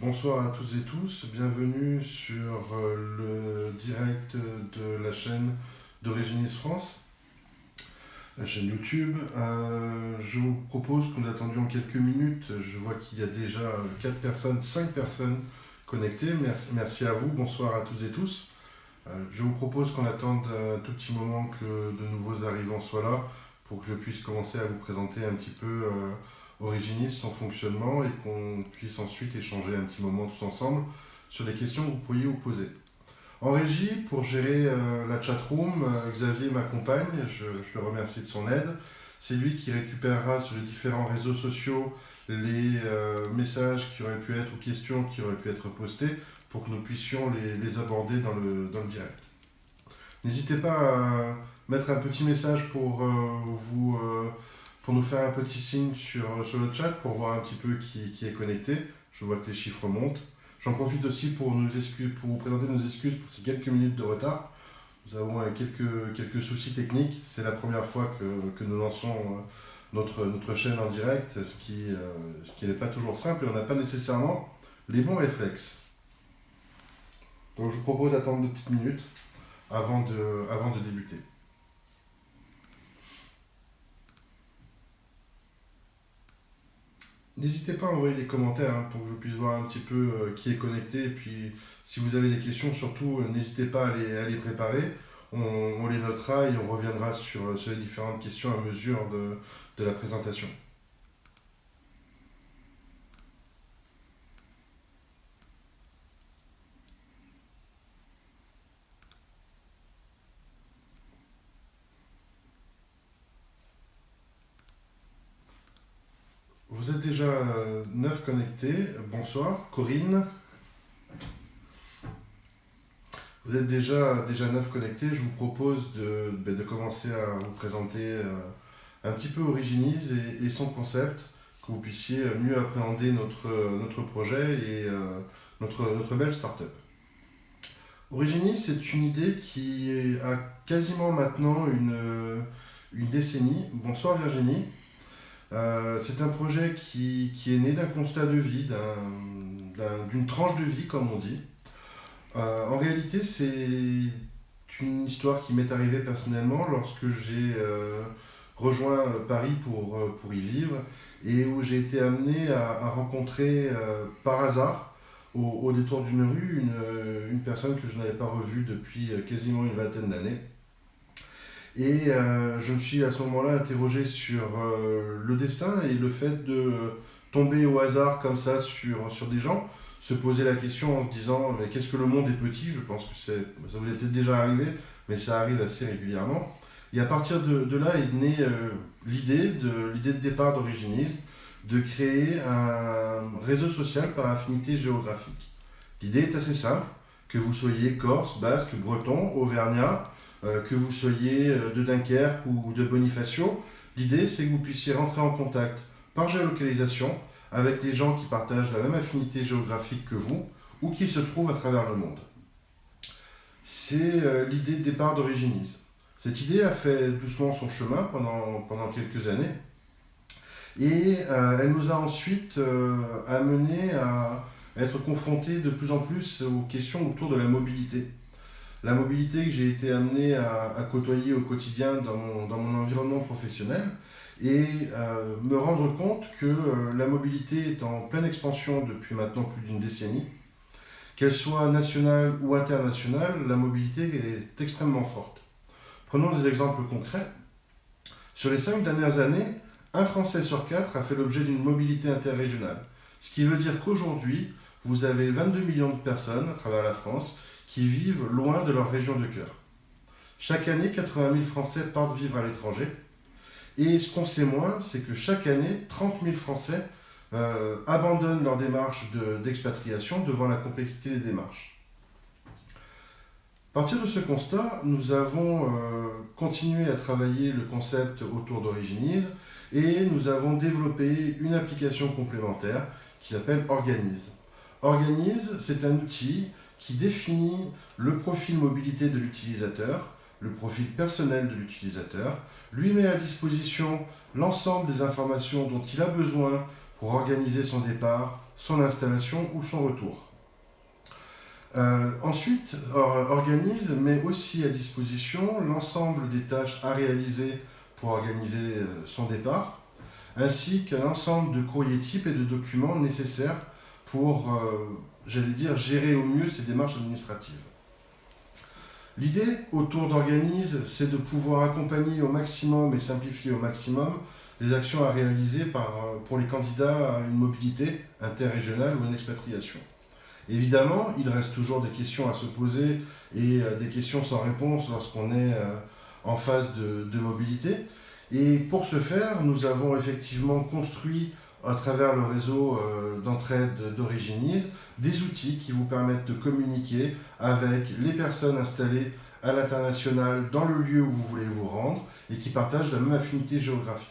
Bonsoir à tous et tous, bienvenue sur le direct de la chaîne d'Originis France, la chaîne YouTube. Je vous propose que nous attendions quelques minutes. Je vois qu'il y a déjà 4 personnes, 5 personnes connectées. Merci à vous, bonsoir à toutes et tous. Je vous propose qu'on attende un tout petit moment que de nouveaux arrivants soient là pour que je puisse commencer à vous présenter un petit peu Originis, son fonctionnement, et qu'on puisse ensuite échanger un petit moment tous ensemble sur les questions que vous pourriez vous poser. En régie, pour gérer la chatroom, Xavier m'accompagne, je le remercie de son aide. C'est lui qui récupérera sur les différents réseaux sociaux les messages qui auraient pu être ou questions qui auraient pu être postées pour que nous puissions les aborder dans le direct. N'hésitez pas à mettre un petit message pour nous faire un petit signe sur le chat pour voir un petit peu qui est connecté. Je vois que les chiffres montent. J'en profite aussi pour vous présenter nos excuses pour ces quelques minutes de retard. Nous avons quelques soucis techniques. C'est la première fois que nous lançons notre chaîne en direct, ce qui n'est pas toujours simple et on n'a pas nécessairement les bons réflexes. Donc je vous propose d'attendre 2 petites minutes avant de débuter. N'hésitez pas à envoyer des commentaires pour que je puisse voir un petit peu qui est connecté. Et puis, si vous avez des questions, surtout, n'hésitez pas à les préparer. On les notera et on reviendra sur les différentes questions à mesure de la présentation. Vous êtes déjà 9 connectés. Bonsoir, Corinne. Vous êtes déjà 9 connectés. Je vous propose de commencer à vous présenter un petit peu Originis et son concept, que vous puissiez mieux appréhender notre projet et notre belle start-up. Originis, c'est une idée qui a quasiment maintenant une décennie. Bonsoir Virginie. C'est un projet qui est né d'un constat de vie, d'une tranche de vie, comme on dit. En réalité, c'est une histoire qui m'est arrivée personnellement lorsque j'ai rejoint Paris pour y vivre et où j'ai été amené à rencontrer par hasard, au détour d'une rue, une personne que je n'avais pas revue depuis quasiment une vingtaine d'années. Et je me suis à ce moment-là interrogé sur le destin et le fait de tomber au hasard comme ça sur des gens, se poser la question en se disant mais qu'est-ce que le monde est petit. Je pense que ça vous est peut-être déjà arrivé, mais ça arrive assez régulièrement. Et à partir de là est née l'idée de départ d'Originis, de créer un réseau social par affinité géographique. L'idée est assez simple, que vous soyez corse, basque, breton, auvergnat, que vous soyez de Dunkerque ou de Bonifacio, l'idée c'est que vous puissiez rentrer en contact par géolocalisation avec les gens qui partagent la même affinité géographique que vous ou qui se trouvent à travers le monde. C'est l'idée de départ d'Originis. Cette idée a fait doucement son chemin pendant quelques années et elle nous a ensuite amenés à être confrontés de plus en plus aux questions autour de la mobilité. La mobilité que j'ai été amené à côtoyer au quotidien dans mon environnement professionnel et me rendre compte que la mobilité est en pleine expansion depuis maintenant plus d'une décennie. Qu'elle soit nationale ou internationale, la mobilité est extrêmement forte. Prenons des exemples concrets. Sur les 5 dernières années, un Français sur 4 a fait l'objet d'une mobilité interrégionale. Ce qui veut dire qu'aujourd'hui, vous avez 22 millions de personnes à travers la France qui vivent loin de leur région de cœur. Chaque année, 80 000 Français partent vivre à l'étranger. Et ce qu'on sait moins, c'est que chaque année, 30 000 Français abandonnent leur démarche d'expatriation devant la complexité des démarches. À partir de ce constat, nous avons continué à travailler le concept autour d'Originis et nous avons développé une application complémentaire qui s'appelle Organize. Organize, c'est un outil qui définit le profil mobilité de l'utilisateur, le profil personnel de l'utilisateur, lui met à disposition l'ensemble des informations dont il a besoin pour organiser son départ son installation ou son retour. Ensuite, Organise met aussi à disposition l'ensemble des tâches à réaliser pour organiser son départ, ainsi qu'un ensemble de courriers types et de documents nécessaires pour, gérer au mieux ces démarches administratives. L'idée autour d'Organise, c'est de pouvoir accompagner au maximum et simplifier au maximum les actions à réaliser pour les candidats à une mobilité interrégionale ou une expatriation. Évidemment, il reste toujours des questions à se poser et des questions sans réponse lorsqu'on est en phase de mobilité. Et pour ce faire, nous avons effectivement construit à travers le réseau d'entraide d'Originise des outils qui vous permettent de communiquer avec les personnes installées à l'international dans le lieu où vous voulez vous rendre et qui partagent la même affinité géographique.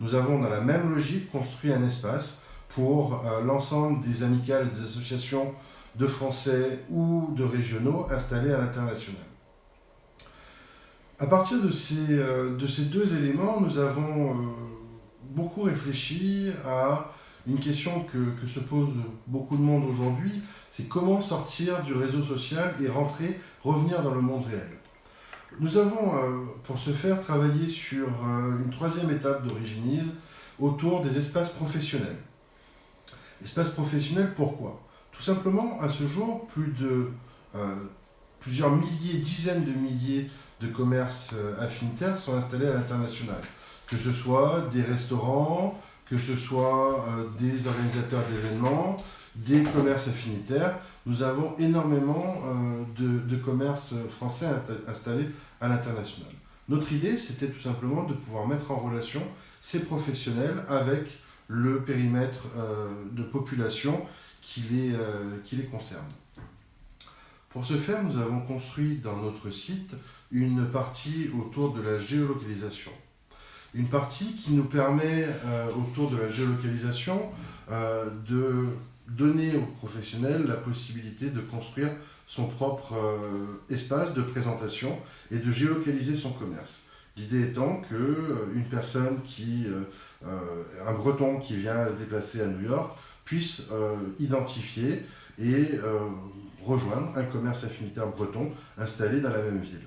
Nous avons dans la même logique construit un espace pour l'ensemble des amicales et des associations de Français ou de régionaux installés à l'international. À partir de ces deux éléments, nous avons beaucoup réfléchi à une question que se pose beaucoup de monde aujourd'hui, c'est comment sortir du réseau social et revenir dans le monde réel. Nous avons, pour ce faire, travaillé sur une troisième étape d'Originise autour des espaces professionnels. Espaces professionnels, pourquoi ? Tout simplement, à ce jour, plusieurs milliers, dizaines de milliers de commerces affinitaires sont installés à l'international. Que ce soit des restaurants, que ce soit des organisateurs d'événements, des commerces affinitaires. Nous avons énormément de commerces français installés à l'international. Notre idée, c'était tout simplement de pouvoir mettre en relation ces professionnels avec le périmètre de population qui les concerne. Pour ce faire, nous avons construit dans notre site une partie autour de la géolocalisation. Une partie qui nous permet, autour de la géolocalisation, de donner aux professionnels la possibilité de construire son propre espace de présentation et de géolocaliser son commerce. L'idée étant qu'une personne un Breton qui vient se déplacer à New York, puisse identifier et rejoindre un commerce affinitaire breton installé dans la même ville.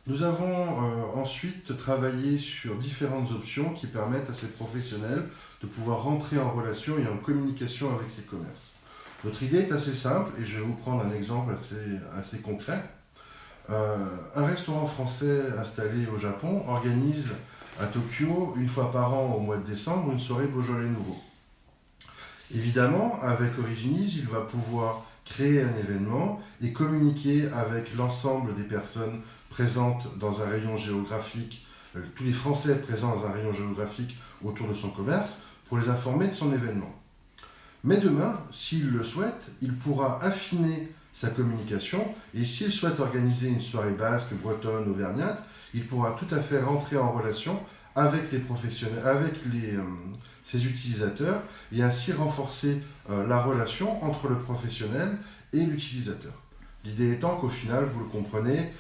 Nous avons ensuite travaillé sur différentes options qui permettent à ces professionnels de pouvoir rentrer en relation et en communication avec ces commerces. Notre idée est assez simple et je vais vous prendre un exemple assez concret. Un restaurant français installé au Japon organise à Tokyo, une fois par an au mois de décembre, une soirée Beaujolais nouveau. Évidemment, avec Originise, il va pouvoir créer un événement et communiquer avec l'ensemble des personnes présentes dans un rayon géographique, tous les Français présents dans un rayon géographique autour de son commerce, pour les informer de son événement. Mais demain, s'il le souhaite, il pourra affiner sa communication et s'il souhaite organiser une soirée basque, bretonne, auvergnate, il pourra tout à fait rentrer en relation avec les professionnels, avec ses utilisateurs et ainsi renforcer la relation entre le professionnel et l'utilisateur. L'idée étant qu'au final, vous le comprenez,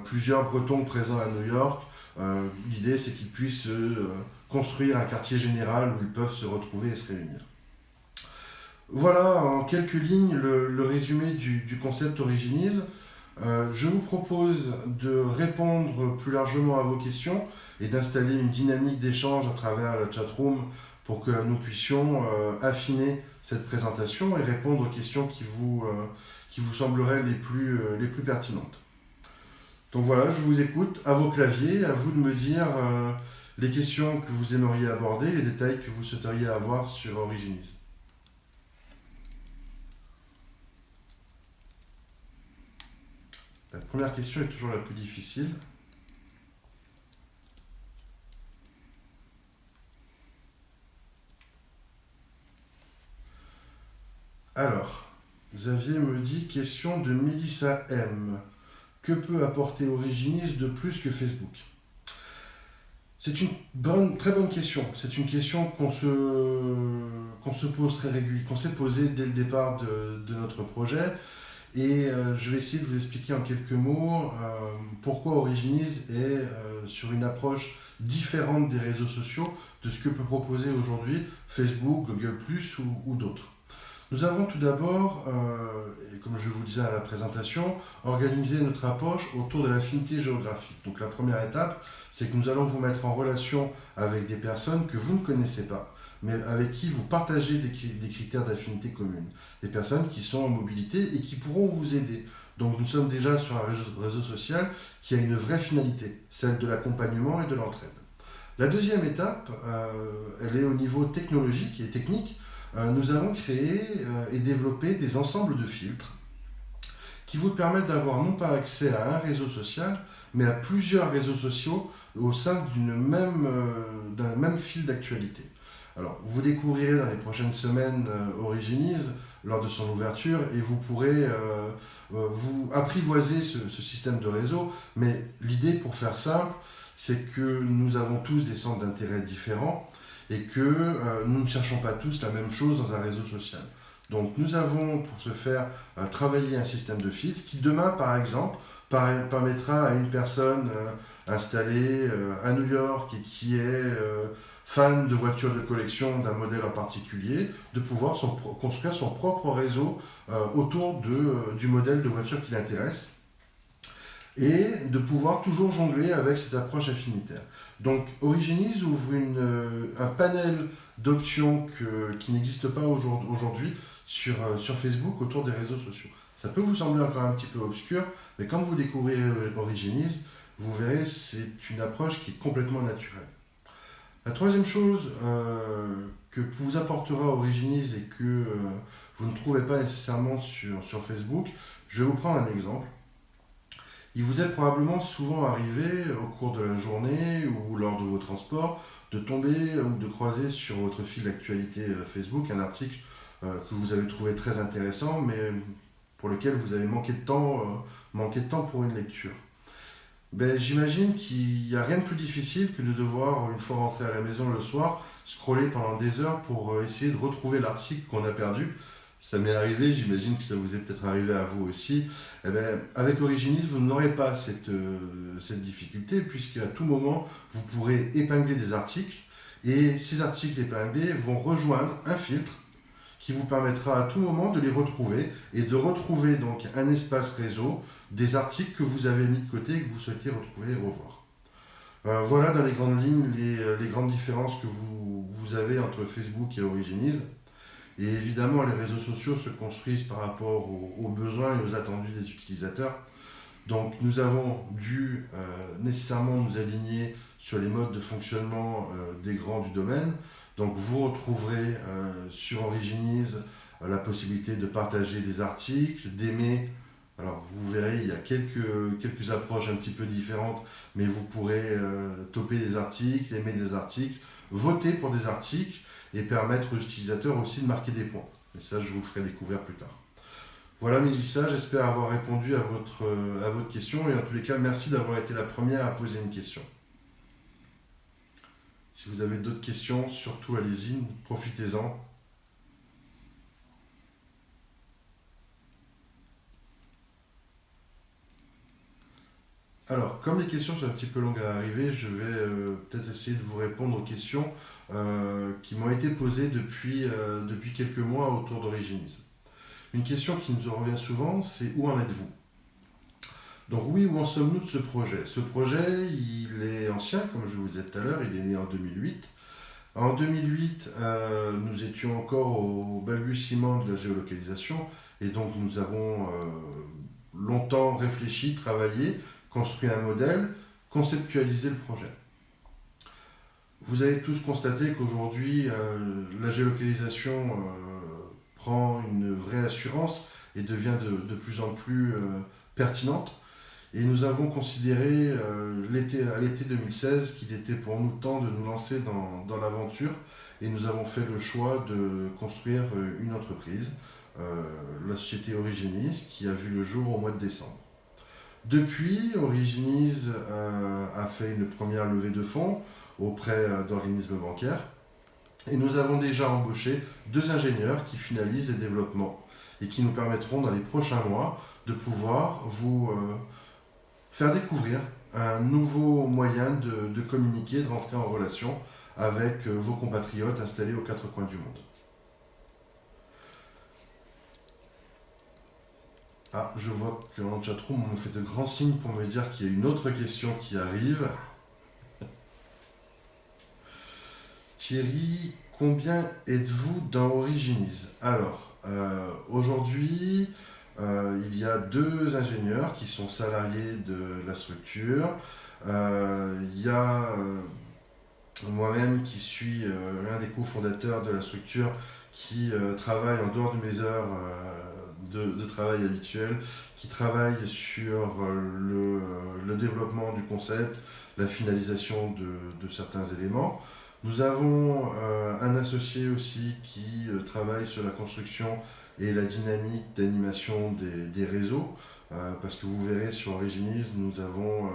plusieurs Bretons présents à New York, l'idée c'est qu'ils puissent construire un quartier général où ils peuvent se retrouver et se réunir. Voilà en quelques lignes le résumé du concept Originise. Je vous propose de répondre plus largement à vos questions et d'installer une dynamique d'échange à travers la chatroom pour que nous puissions affiner cette présentation et répondre aux questions qui vous sembleraient les plus pertinentes. Donc voilà, je vous écoute, à vos claviers, à vous de me dire les questions que vous aimeriez aborder, les détails que vous souhaiteriez avoir sur Originise. La première question est toujours la plus difficile. Alors, Xavier me dit, question de Mélissa M. Que peut apporter Originise de plus que Facebook ? C'est une très bonne question. C'est une question qu'on se pose très régulièrement, qu'on s'est posée dès le départ de notre projet. Et je vais essayer de vous expliquer en quelques mots pourquoi Originise est sur une approche différente des réseaux sociaux, de ce que peut proposer aujourd'hui Facebook, Google+, ou d'autres. Nous avons tout d'abord, et comme je vous le disais à la présentation, organisé notre approche autour de l'affinité géographique. Donc la première étape, c'est que nous allons vous mettre en relation avec des personnes que vous ne connaissez pas, mais avec qui vous partagez des critères d'affinité communes. Des personnes qui sont en mobilité et qui pourront vous aider. Donc nous sommes déjà sur un réseau social qui a une vraie finalité, celle de l'accompagnement et de l'entraide. La deuxième étape, elle est au niveau technologique et technique. Nous avons créé et développé des ensembles de filtres qui vous permettent d'avoir non pas accès à un réseau social, mais à plusieurs réseaux sociaux au sein d'un même fil d'actualité. Alors, vous découvrirez dans les prochaines semaines Originize lors de son ouverture et vous pourrez vous apprivoiser ce système de réseau, mais l'idée, pour faire simple, c'est que nous avons tous des centres d'intérêt différents et que nous ne cherchons pas tous la même chose dans un réseau social. Donc nous avons pour ce faire travaillé un système de filtres qui demain par exemple permettra à une personne installée à New York et qui est fan de voitures de collection d'un modèle en particulier, de pouvoir construire son propre réseau autour du modèle de voiture qui l'intéresse et de pouvoir toujours jongler avec cette approche affinitaire. Donc Originize ouvre un panel d'options qui n'existe pas aujourd'hui sur Facebook autour des réseaux sociaux. Ça peut vous sembler encore un petit peu obscur, mais quand vous découvrirez Originize, vous verrez c'est une approche qui est complètement naturelle. La troisième chose que vous apportera Originize et que vous ne trouvez pas nécessairement sur Facebook, je vais vous prendre un exemple. Il vous est probablement souvent arrivé au cours de la journée ou lors de vos transports de tomber ou de croiser sur votre fil d'actualité Facebook un article que vous avez trouvé très intéressant mais pour lequel vous avez manqué de temps pour une lecture. J'imagine qu'il n'y a rien de plus difficile que de devoir, une fois rentré à la maison le soir, scroller pendant des heures pour essayer de retrouver l'article qu'on a perdu. Ça m'est arrivé, j'imagine que ça vous est peut-être arrivé à vous aussi. Avec Originize, vous n'aurez pas cette difficulté, puisque à tout moment, vous pourrez épingler des articles, et ces articles épinglés vont rejoindre un filtre qui vous permettra à tout moment de les retrouver, et de retrouver donc un espace réseau des articles que vous avez mis de côté et que vous souhaitez retrouver et revoir. Voilà dans les grandes lignes les grandes différences que vous avez entre Facebook et Originize. Et évidemment, les réseaux sociaux se construisent par rapport aux besoins et aux attendus des utilisateurs. Donc nous avons dû nécessairement nous aligner sur les modes de fonctionnement des grands du domaine. Donc vous retrouverez sur Originize la possibilité de partager des articles, d'aimer. Alors vous verrez, il y a quelques approches un petit peu différentes, mais vous pourrez toper des articles, aimer des articles, voter pour des articles, et permettre aux utilisateurs aussi de marquer des points. Et ça, je vous le ferai découvrir plus tard. Voilà Mélissa, j'espère avoir répondu à votre question et en tous les cas, merci d'avoir été la première à poser une question. Si vous avez d'autres questions, surtout allez-y, profitez-en. Alors, comme les questions sont un petit peu longues à arriver, je vais peut-être essayer de vous répondre aux questions qui m'ont été posées depuis quelques mois autour d'Originize. Une question qui nous revient souvent, c'est où en êtes-vous? Donc oui, où en sommes-nous de ce projet? Ce projet, il est ancien, comme je vous le disais tout à l'heure, il est né en 2008. En 2008, nous étions encore au balbutiement de la géolocalisation et donc nous avons longtemps réfléchi, travaillé, construit un modèle, conceptualisé le projet. Vous avez tous constaté qu'aujourd'hui, la géolocalisation prend une vraie assurance et devient de plus en plus pertinente. Et nous avons considéré à l'été 2016 qu'il était pour nous temps de nous lancer dans l'aventure et nous avons fait le choix de construire une entreprise, la société Originize, qui a vu le jour au mois de décembre. Depuis, Originize a fait une première levée de fonds auprès d'organismes bancaires et nous avons déjà embauché 2 ingénieurs qui finalisent les développements et qui nous permettront dans les prochains mois de pouvoir vous faire découvrir un nouveau moyen de communiquer, de rentrer en relation avec vos compatriotes installés aux quatre coins du monde. Ah, je vois que dans le chatroom, on me fait de grands signes pour me dire qu'il y a une autre question qui arrive. Thierry, combien êtes-vous dans Originiz? Alors, aujourd'hui, il y a 2 ingénieurs qui sont salariés de la structure. Il y a moi-même qui suis l'un des cofondateurs de la structure qui travaille en dehors de mes heures de travail habituelles, qui travaille sur le développement du concept, la finalisation de certains éléments. Nous avons un associé aussi qui travaille sur la construction et la dynamique d'animation des réseaux, parce que vous verrez sur Originiz, nous avons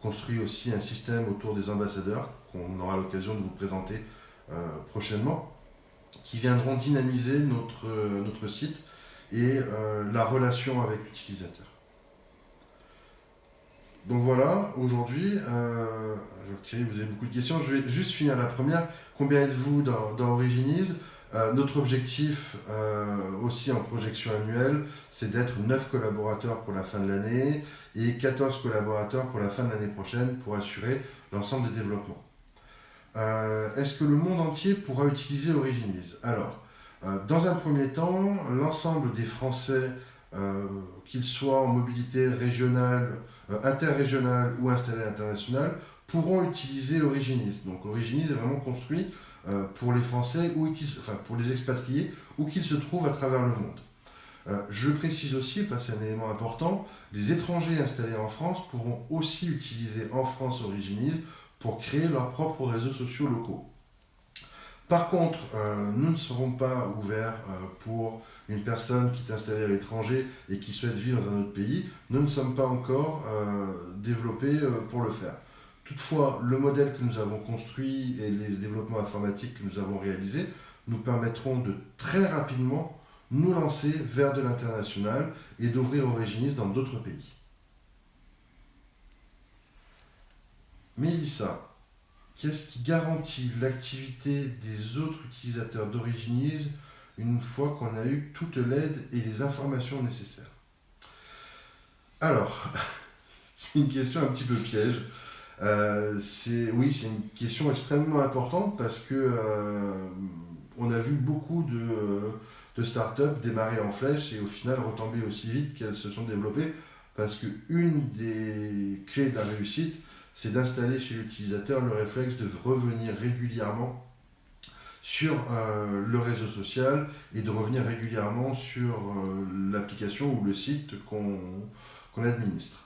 construit aussi un système autour des ambassadeurs, qu'on aura l'occasion de vous présenter prochainement, qui viendront dynamiser notre site et la relation avec l'utilisateur. Donc voilà, aujourd'hui, Thierry, vous avez beaucoup de questions. Je vais juste finir la première. Combien êtes-vous dans Originiz? Notre objectif aussi en projection annuelle, c'est d'être 9 collaborateurs pour la fin de l'année et 14 collaborateurs pour la fin de l'année prochaine pour assurer l'ensemble des développements. Est-ce que le monde entier pourra utiliser Originiz? Alors, dans un premier temps, l'ensemble des Français, qu'ils soient en mobilité régionale, interrégionale ou installés à l'international, pourront utiliser Originiz. Donc Originiz est vraiment construit pour les Français, pour les expatriés, où qu'ils se trouvent à travers le monde. Je précise aussi, parce que c'est un élément important, les étrangers installés en France pourront aussi utiliser en France Originiz pour créer leurs propres réseaux sociaux locaux. Par contre, nous ne serons pas ouverts pour une personne qui est installée à l'étranger et qui souhaite vivre dans un autre pays. Nous ne sommes pas encore développés pour le faire. Toutefois, le modèle que nous avons construit et les développements informatiques que nous avons réalisés nous permettront de très rapidement nous lancer vers de l'international et d'ouvrir Originiz dans d'autres pays. Mélissa, qu'est-ce qui garantit l'activité des autres utilisateurs d'Originiz une fois qu'on a eu toute l'aide et les informations nécessaires? Alors, c'est une question un petit peu piège. Oui, c'est une question extrêmement importante parce que on a vu beaucoup de startups démarrer en flèche et au final retomber aussi vite qu'elles se sont développées parce qu'une des clés de la réussite, c'est d'installer chez l'utilisateur le réflexe de revenir régulièrement sur le réseau social et de revenir régulièrement sur l'application ou le site qu'on administre.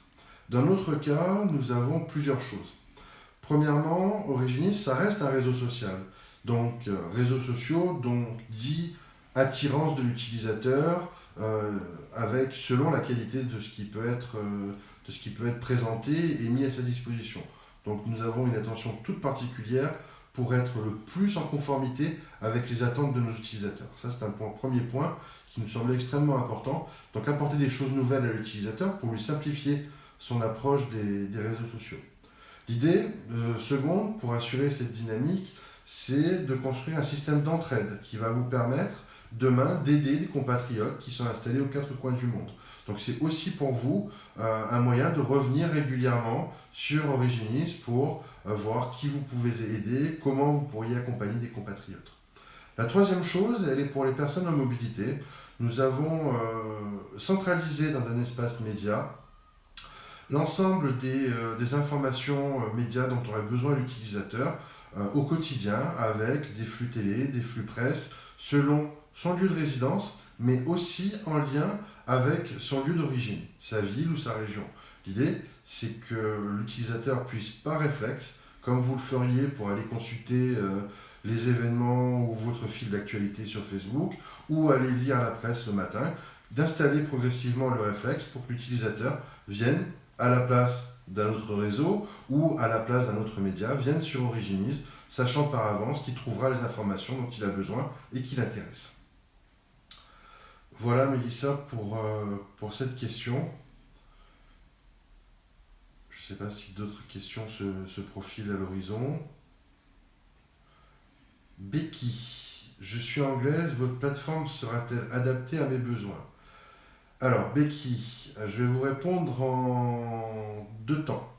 Dans notre cas, nous avons plusieurs choses. Premièrement, Originiz, ça reste un réseau social. Donc, réseaux sociaux dont dit attirance de l'utilisateur avec selon la qualité de ce qui peut être présenté et mis à sa disposition. Donc, nous avons une attention toute particulière pour être le plus en conformité avec les attentes de nos utilisateurs. Ça, c'est un premier point qui nous semblait extrêmement important. Donc, apporter des choses nouvelles à l'utilisateur pour lui simplifier son approche des réseaux sociaux. L'idée seconde, pour assurer cette dynamique, c'est de construire un système d'entraide qui va vous permettre demain d'aider des compatriotes qui sont installés aux quatre coins du monde. Donc c'est aussi pour vous un moyen de revenir régulièrement sur Originiz pour voir qui vous pouvez aider, comment vous pourriez accompagner des compatriotes. La troisième chose, elle est pour les personnes en mobilité. Nous avons centralisé dans un espace média l'ensemble des informations médias dont aurait besoin l'utilisateur au quotidien avec des flux télé, des flux presse, selon son lieu de résidence, mais aussi en lien avec son lieu d'origine, sa ville ou sa région. L'idée, c'est que l'utilisateur puisse, par réflexe, comme vous le feriez pour aller consulter les événements ou votre fil d'actualité sur Facebook, ou aller lire la presse le matin, d'installer progressivement le réflexe pour que l'utilisateur vienne à la place d'un autre réseau ou à la place d'un autre média, vienne sur Originiz, sachant par avance qu'il trouvera les informations dont il a besoin et qui l'intéressent. Voilà Mélissa pour cette question. Je ne Je ne sais pas si d'autres questions se profilent à l'horizon. Becky, je suis anglaise, votre plateforme sera-t-elle adaptée à mes besoins? Alors, Becky, je vais vous répondre en deux temps.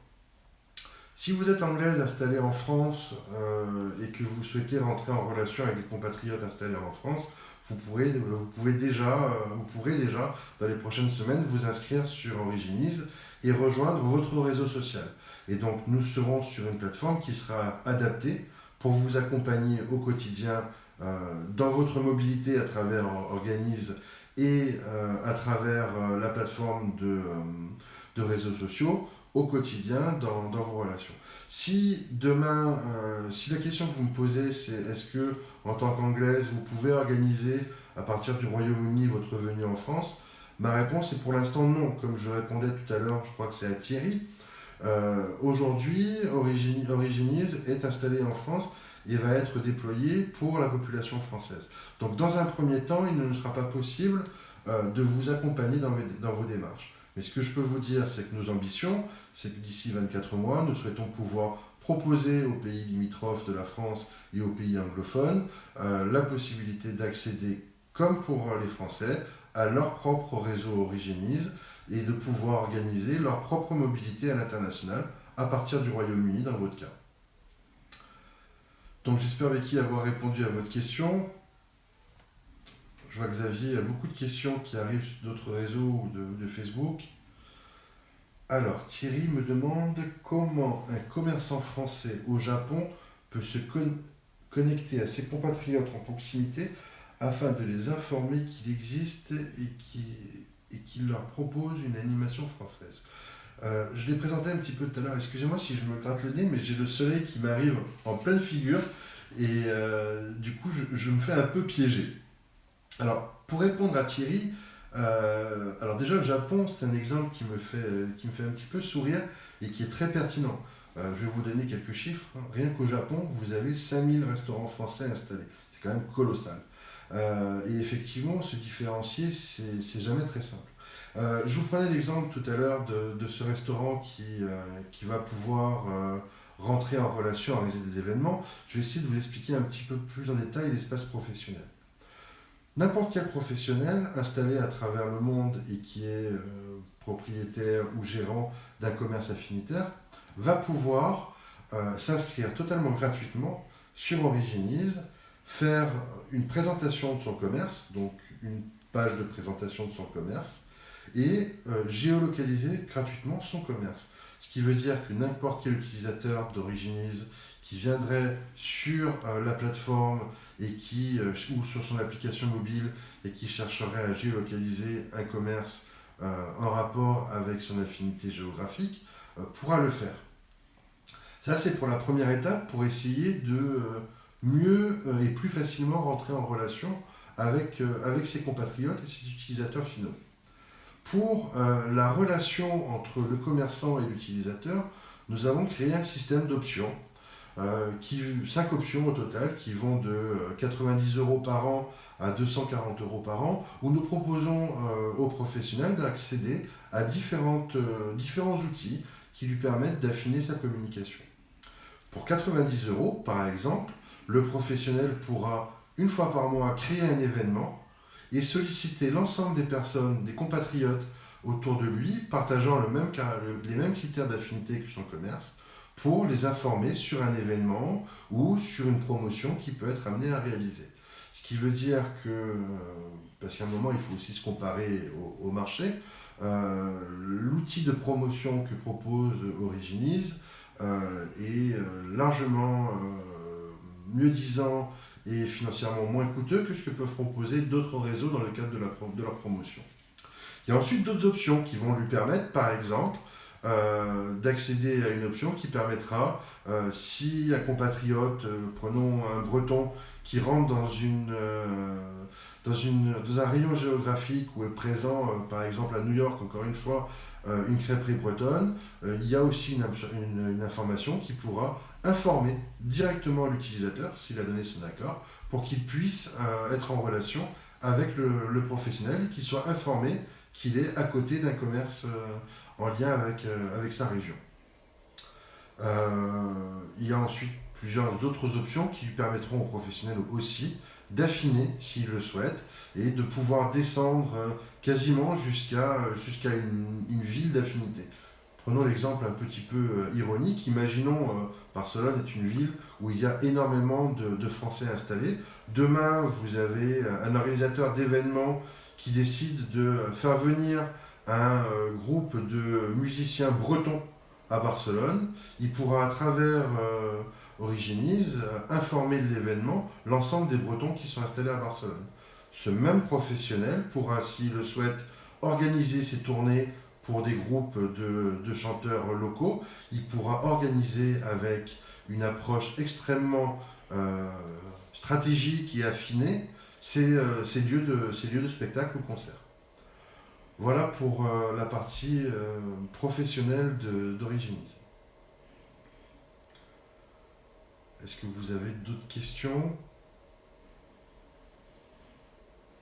Si vous êtes anglaise installée en France et que vous souhaitez rentrer en relation avec des compatriotes installés en France, vous pourrez déjà, dans les prochaines semaines, vous inscrire sur Originize et rejoindre votre réseau social. Et donc, nous serons sur une plateforme qui sera adaptée pour vous accompagner au quotidien dans votre mobilité à travers Organize et à travers la plateforme de réseaux sociaux au quotidien dans vos relations. Si demain, si la question que vous me posez, c'est est-ce que en tant qu'anglaise, vous pouvez organiser à partir du Royaume-Uni votre venue en France, ma réponse est pour l'instant non. Comme je répondais tout à l'heure, je crois que c'est à Thierry. Aujourd'hui, Originize est installé en France et va être déployé pour la population française. Donc dans un premier temps, il ne nous sera pas possible de vous accompagner dans vos démarches. Mais ce que je peux vous dire, c'est que nos ambitions, c'est que d'ici 24 mois, nous souhaitons pouvoir proposer aux pays limitrophes de la France et aux pays anglophones la possibilité d'accéder, comme pour les Français, à leur propre réseau Originize et de pouvoir organiser leur propre mobilité à l'international à partir du Royaume-Uni dans votre cas. Donc j'espère, Becky, avoir répondu à votre question. Je vois, Xavier, il y a beaucoup de questions qui arrivent sur d'autres réseaux ou de Facebook. Alors, Thierry me demande comment un commerçant français au Japon peut se connecter à ses compatriotes en proximité afin de les informer qu'il existe et qu'il leur propose une animation française. Je l'ai présenté un petit peu tout à l'heure, excusez-moi si je me gratte le nez, mais j'ai le soleil qui m'arrive en pleine figure et du coup je me fais un peu piéger. Alors, pour répondre à Thierry, alors déjà le Japon, c'est un exemple qui me fait un petit peu sourire et qui est très pertinent. Je vais vous donner quelques chiffres. Rien qu'au Japon, vous avez 5000 restaurants français installés. C'est quand même colossal. Et effectivement, se différencier, c'est jamais très simple. Je vous prenais l'exemple tout à l'heure de ce restaurant qui va pouvoir rentrer en relation, organiser des événements. Je vais essayer de vous expliquer un petit peu plus en détail l'espace professionnel. N'importe quel professionnel installé à travers le monde et qui est propriétaire ou gérant d'un commerce affinitaire va pouvoir s'inscrire totalement gratuitement sur Originize, faire une présentation de son commerce, donc une page de présentation de son commerce, et géolocaliser gratuitement son commerce. Ce qui veut dire que n'importe quel utilisateur d'Originize qui viendrait sur la plateforme et ou sur son application mobile et qui chercherait à géolocaliser un commerce en rapport avec son affinité géographique pourra le faire. Ça, c'est pour la première étape, pour essayer de mieux et plus facilement rentrer en relation avec ses compatriotes et ses utilisateurs finaux. Pour la relation entre le commerçant et l'utilisateur, nous avons créé un système d'options, 5 options au total qui vont de 90 € par an à 240 € par an, où nous proposons aux professionnels d'accéder à différents outils qui lui permettent d'affiner sa communication. Pour 90 €, par exemple, le professionnel pourra une fois par mois créer un événement et solliciter l'ensemble des personnes, des compatriotes autour de lui, partageant les mêmes critères d'affinité que son commerce, pour les informer sur un événement ou sur une promotion qui peut être amenée à réaliser. Ce qui veut dire que, parce qu'à un moment il faut aussi se comparer au marché, l'outil de promotion que propose Originize est largement mieux disant et financièrement moins coûteux que ce que peuvent proposer d'autres réseaux dans le cadre de leur promotion. Il y a ensuite d'autres options qui vont lui permettre, par exemple, d'accéder à une option qui permettra, si un compatriote, prenons un breton, qui rentre dans un rayon géographique où est présent, par exemple à New York, encore une fois, une crêperie bretonne, il y a aussi une information qui pourra informer directement l'utilisateur, s'il a donné son accord, pour qu'il puisse être en relation avec le professionnel et qu'il soit informé qu'il est à côté d'un commerce en lien avec sa région. Il y a ensuite plusieurs autres options qui permettront aux professionnels aussi d'affiner s'ils le souhaitent et de pouvoir descendre quasiment jusqu'à une ville d'affinité. Prenons l'exemple un petit peu ironique. Imaginons Barcelone est une ville où il y a énormément de Français installés. Demain, vous avez un organisateur d'événements qui décide de faire venir un groupe de musiciens bretons à Barcelone. Il pourra, à travers Originize, informer de l'événement l'ensemble des Bretons qui sont installés à Barcelone. Ce même professionnel pourra, s'il le souhaite, organiser ses tournées pour des groupes de chanteurs locaux. Il pourra organiser avec une approche extrêmement stratégique et affinée ces lieux de spectacle ou concert. Voilà pour la partie professionnelle d'Originize. Est-ce que vous avez d'autres questions?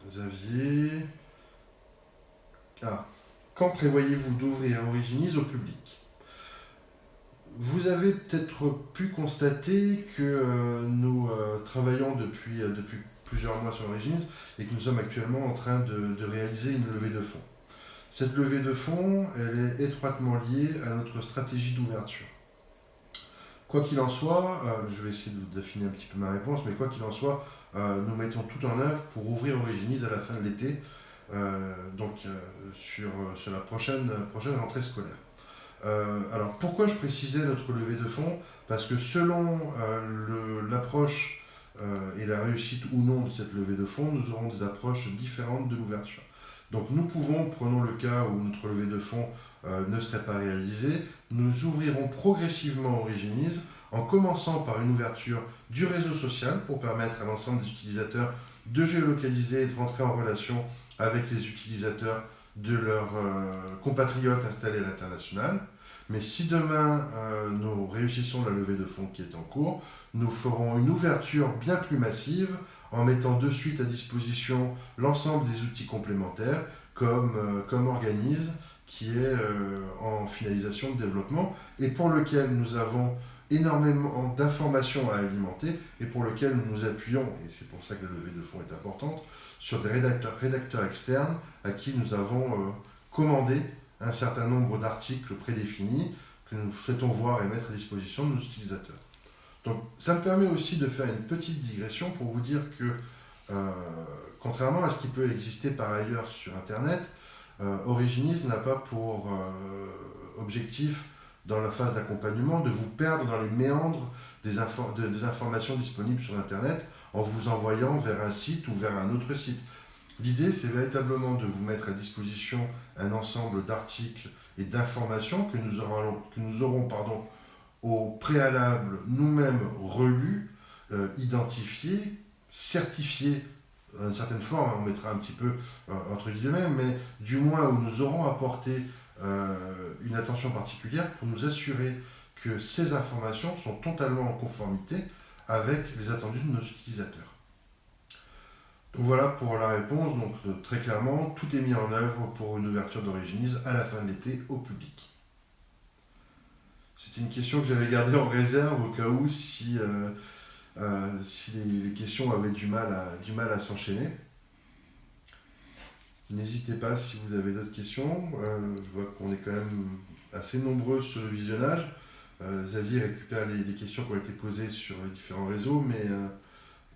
Xavier. Quand prévoyez-vous d'ouvrir Originize au public? Vous avez peut-être pu constater que nous travaillons depuis plusieurs mois sur Originize et que nous sommes actuellement en train de réaliser une levée de fonds. Cette levée de fonds, elle est étroitement liée à notre stratégie d'ouverture. Quoi qu'il en soit, je vais essayer d'affiner un petit peu ma réponse, mais quoi qu'il en soit, nous mettons tout en œuvre pour ouvrir Originize à la fin de l'été, sur la prochaine rentrée scolaire. Alors pourquoi je précisais notre levée de fonds? Parce que selon l'approche et la réussite ou non de cette levée de fonds, nous aurons des approches différentes de l'ouverture. Donc nous pouvons, prenons le cas où notre levée de fonds ne serait pas réalisée, nous ouvrirons progressivement Originize en commençant par une ouverture du réseau social pour permettre à l'ensemble des utilisateurs de géolocaliser et de rentrer en relation avec les utilisateurs de leurs compatriotes installés à l'international. Mais si demain nous réussissons la levée de fonds qui est en cours, nous ferons une ouverture bien plus massive en mettant de suite à disposition l'ensemble des outils complémentaires comme Organize, qui est en finalisation de développement et pour lequel nous avons énormément d'informations à alimenter et pour lequel nous nous appuyons, et c'est pour ça que la levée de fonds est importante, sur des rédacteurs externes à qui nous avons commandé un certain nombre d'articles prédéfinis que nous souhaitons voir et mettre à disposition de nos utilisateurs. Donc ça me permet aussi de faire une petite digression pour vous dire que, contrairement à ce qui peut exister par ailleurs sur Internet, Originize n'a pas pour objectif, dans la phase d'accompagnement, de vous perdre dans les méandres des informations disponibles sur Internet en vous envoyant vers un site ou vers un autre site. L'idée, c'est véritablement de vous mettre à disposition un ensemble d'articles et d'informations que nous aurons au préalable nous-mêmes relus, identifiés, certifiés, d'une certaine forme, on mettra un petit peu entre guillemets, mais du moins où nous aurons apporté une attention particulière pour nous assurer que ces informations sont totalement en conformité avec les attendus de nos utilisateurs. Donc voilà pour la réponse. Donc très clairement, tout est mis en œuvre pour une ouverture d'Originize à la fin de l'été au public. C'était une question que j'avais gardée en réserve au cas où si les questions avaient du mal à s'enchaîner. N'hésitez pas si vous avez d'autres questions. Je vois qu'on est quand même assez nombreux sur le visionnage. Xavier récupère les questions qui ont été posées sur les différents réseaux, mais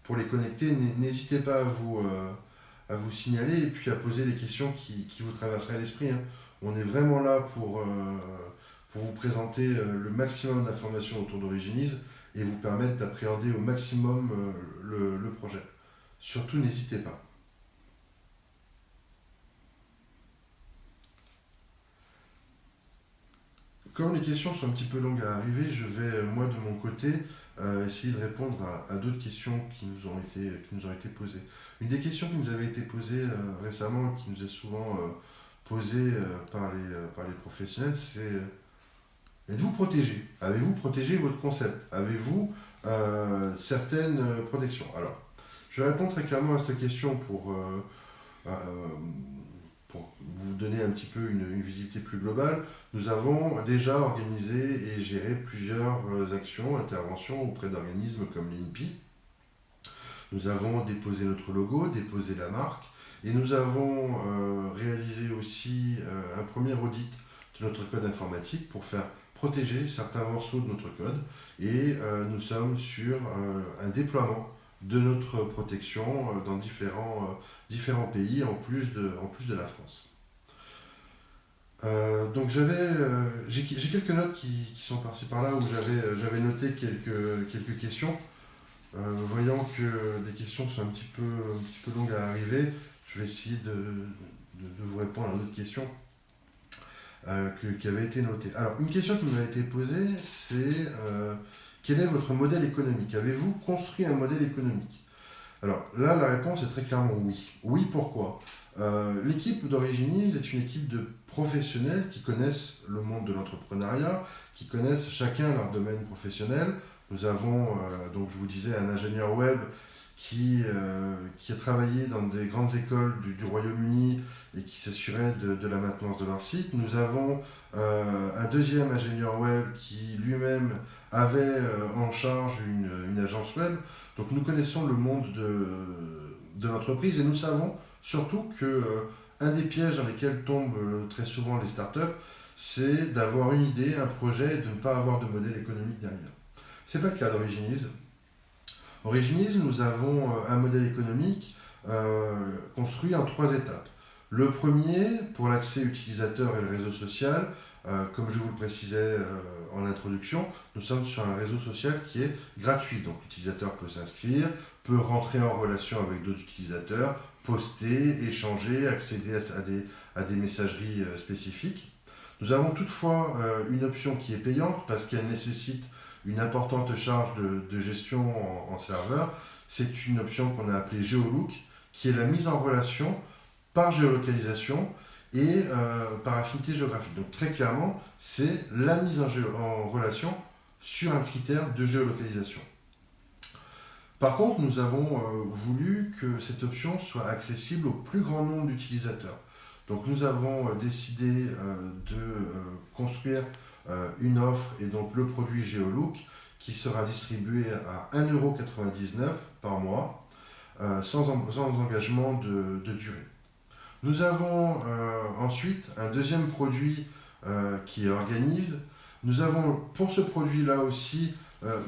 pour les connecter, n'hésitez pas à vous signaler et puis à poser les questions qui vous traverseraient l'esprit. Hein. On est vraiment là pour vous présenter le maximum d'informations autour d'Originize et vous permettre d'appréhender au maximum le projet. Surtout, n'hésitez pas. Comme les questions sont un petit peu longues à arriver, je vais, moi, de mon côté, essayer de répondre à d'autres questions qui nous ont été posées. Une des questions qui nous avait été posée récemment, qui nous est souvent posée par les professionnels, c'est êtes-vous protégé? Avez-vous protégé votre concept? Avez-vous certaines protections? Alors, je vais répondre très clairement à cette question pour vous donner un petit peu une visibilité plus globale, nous avons déjà organisé et géré plusieurs actions, interventions auprès d'organismes comme l'INPI. Nous avons déposé notre logo, déposé la marque, et nous avons réalisé aussi un premier audit de notre code informatique pour faire protéger certains morceaux de notre code, et nous sommes sur un déploiement de notre protection dans différents pays en plus de la France. Donc j'ai quelques notes qui sont par-ci par-là où j'avais noté quelques questions. Voyant que les questions sont un petit peu longues à arriver, je vais essayer de vous répondre à d'autres questions qui avaient été notées. Alors, une question qui m'a été posée, c'est quel est votre modèle économique? Avez-vous construit un modèle économique? Alors là, la réponse est très clairement oui. Oui, pourquoi? L'équipe d'Originis est une équipe de professionnels qui connaissent le monde de l'entrepreneuriat, qui connaissent chacun leur domaine professionnel. Nous avons, donc je vous disais, un ingénieur web qui a travaillé dans des grandes écoles du Royaume-Uni et qui s'assurait de la maintenance de leur site. Nous avons un deuxième ingénieur web qui lui-même avait en charge une agence web. Donc nous connaissons le monde de l'entreprise et nous savons surtout que un des pièges dans lesquels tombent très souvent les startups, c'est d'avoir une idée, un projet et de ne pas avoir de modèle économique derrière. Ce n'est pas le cas d'Originis. Originis, nous avons un modèle économique construit en 3 étapes. Le premier, pour l'accès utilisateur et le réseau social, comme je vous le précisais en introduction, nous sommes sur un réseau social qui est gratuit. Donc l'utilisateur peut s'inscrire, peut rentrer en relation avec d'autres utilisateurs, poster, échanger, accéder à des messageries spécifiques. Nous avons toutefois une option qui est payante parce qu'elle nécessite une importante charge de gestion en serveur. C'est une option qu'on a appelée GeoLook, qui est la mise en relation par géolocalisation et par affinité géographique. Donc très clairement, c'est la mise en relation sur un critère de géolocalisation. Par contre, nous avons voulu que cette option soit accessible au plus grand nombre d'utilisateurs. Donc nous avons décidé de construire une offre et donc le produit GeoLook qui sera distribué à 1,99 € par mois sans engagement de durée. Nous avons ensuite un deuxième produit qui organise. Nous avons pour ce produit-là aussi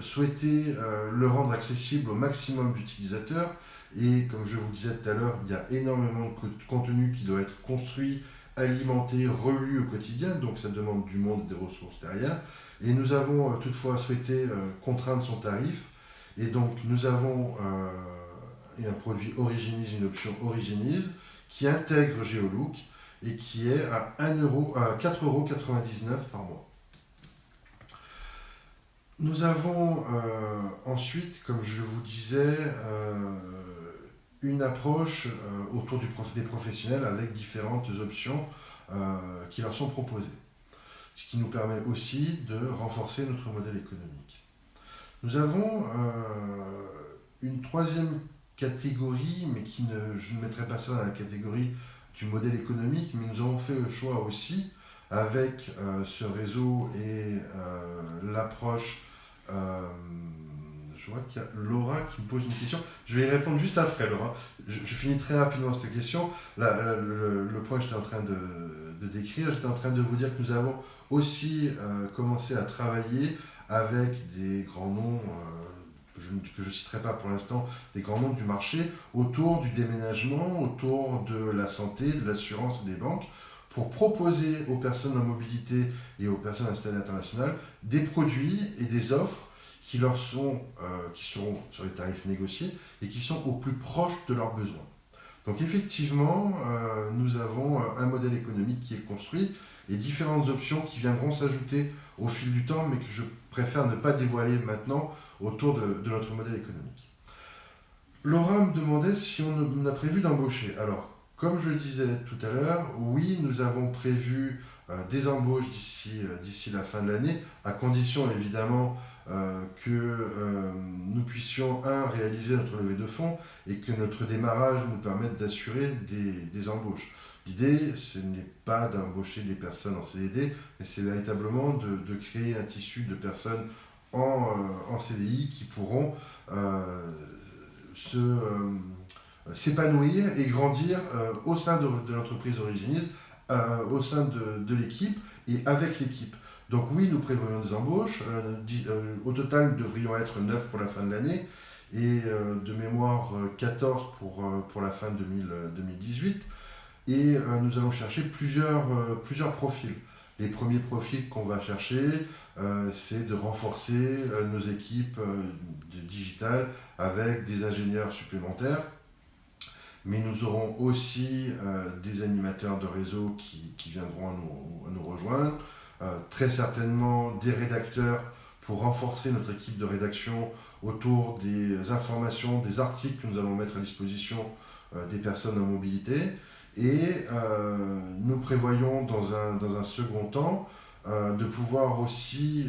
souhaité le rendre accessible au maximum d'utilisateurs et comme je vous le disais tout à l'heure, il y a énormément de contenu qui doit être construit, alimenté, relu au quotidien, donc ça demande du monde et des ressources derrière. Et nous avons toutefois souhaité contraindre son tarif et donc nous avons un produit Originis, une option Originis qui intègre GeoLook et qui est à 4,99 € par mois. Nous avons ensuite, comme je vous disais, une approche autour des professionnels avec différentes options qui leur sont proposées. Ce qui nous permet aussi de renforcer notre modèle économique. Nous avons une troisième catégorie, mais je ne mettrai pas ça dans la catégorie du modèle économique, mais nous avons fait le choix aussi, avec ce réseau et l'approche, je vois qu'il y a Laura qui me pose une question, je vais y répondre juste après Laura, je finis très rapidement cette question. Le point que j'étais en train de décrire, j'étais en train de vous dire que nous avons aussi commencé à travailler avec des grands noms, que je ne citerai pas pour l'instant, des grands noms du marché, autour du déménagement, autour de la santé, de l'assurance et des banques, pour proposer aux personnes en mobilité et aux personnes installées internationales des produits et des offres qui seront sur les tarifs négociés et qui sont au plus proche de leurs besoins. Donc effectivement, nous avons un modèle économique qui est construit et différentes options qui viendront s'ajouter au fil du temps, mais que je préfère ne pas dévoiler maintenant autour de notre modèle économique. Laura me demandait si on a prévu d'embaucher. Alors, comme je le disais tout à l'heure, oui, nous avons prévu des embauches d'ici la fin de l'année, à condition évidemment que nous puissions, réaliser notre levée de fonds et que notre démarrage nous permette d'assurer des embauches. L'idée, ce n'est pas d'embaucher des personnes en CDD, mais c'est véritablement de créer un tissu de personnes en CDI qui pourront s'épanouir et grandir au sein de l'entreprise Originis, au sein de l'équipe et avec l'équipe. Donc oui, nous prévoyons des embauches. Au total, nous devrions être 9 pour la fin de l'année et de mémoire 14 pour la fin 2018. Et nous allons chercher plusieurs profils. Les premiers profils qu'on va chercher, c'est de renforcer nos équipes digitales avec des ingénieurs supplémentaires. Mais nous aurons aussi des animateurs de réseau qui viendront à nous rejoindre. Très certainement des rédacteurs pour renforcer notre équipe de rédaction autour des informations, des articles que nous allons mettre à disposition des personnes en mobilité. Et nous prévoyons dans un second temps de pouvoir aussi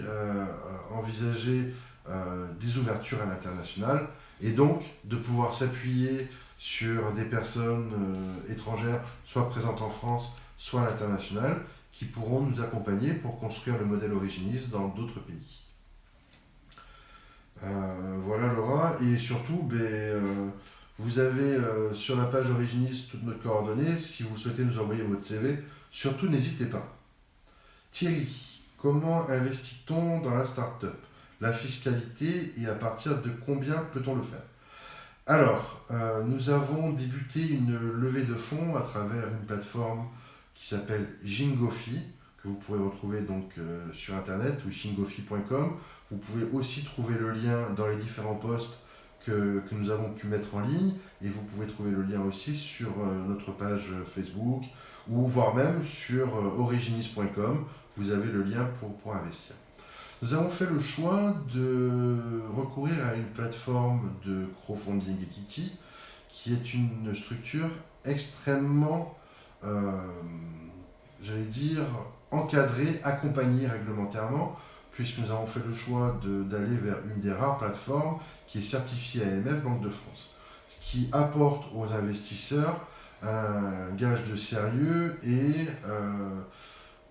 envisager des ouvertures à l'international et donc de pouvoir s'appuyer sur des personnes étrangères, soit présentes en France, soit à l'international, qui pourront nous accompagner pour construire le modèle Originis dans d'autres pays. Voilà Laura, et surtout, vous avez sur la page Originis toutes nos coordonnées. Si vous souhaitez nous envoyer votre CV, surtout n'hésitez pas. Thierry, comment investit-on dans la start-up? La fiscalité et à partir de combien peut-on le faire? Alors, nous avons débuté une levée de fonds à travers une plateforme qui s'appelle Jingofi, que vous pouvez retrouver donc sur internet ou jingofi.com. Vous pouvez aussi trouver le lien dans les différents posts que nous avons pu mettre en ligne, et vous pouvez trouver le lien aussi sur notre page Facebook ou voire même sur originis.com. Vous avez le lien pour investir. Nous avons fait le choix de recourir à une plateforme de crowdfunding equity qui est une structure extrêmement, j'allais dire, encadrée, accompagnée réglementairement, puisque nous avons fait le choix d'aller vers une des rares plateformes qui est certifiée AMF Banque de France, ce qui apporte aux investisseurs un gage de sérieux et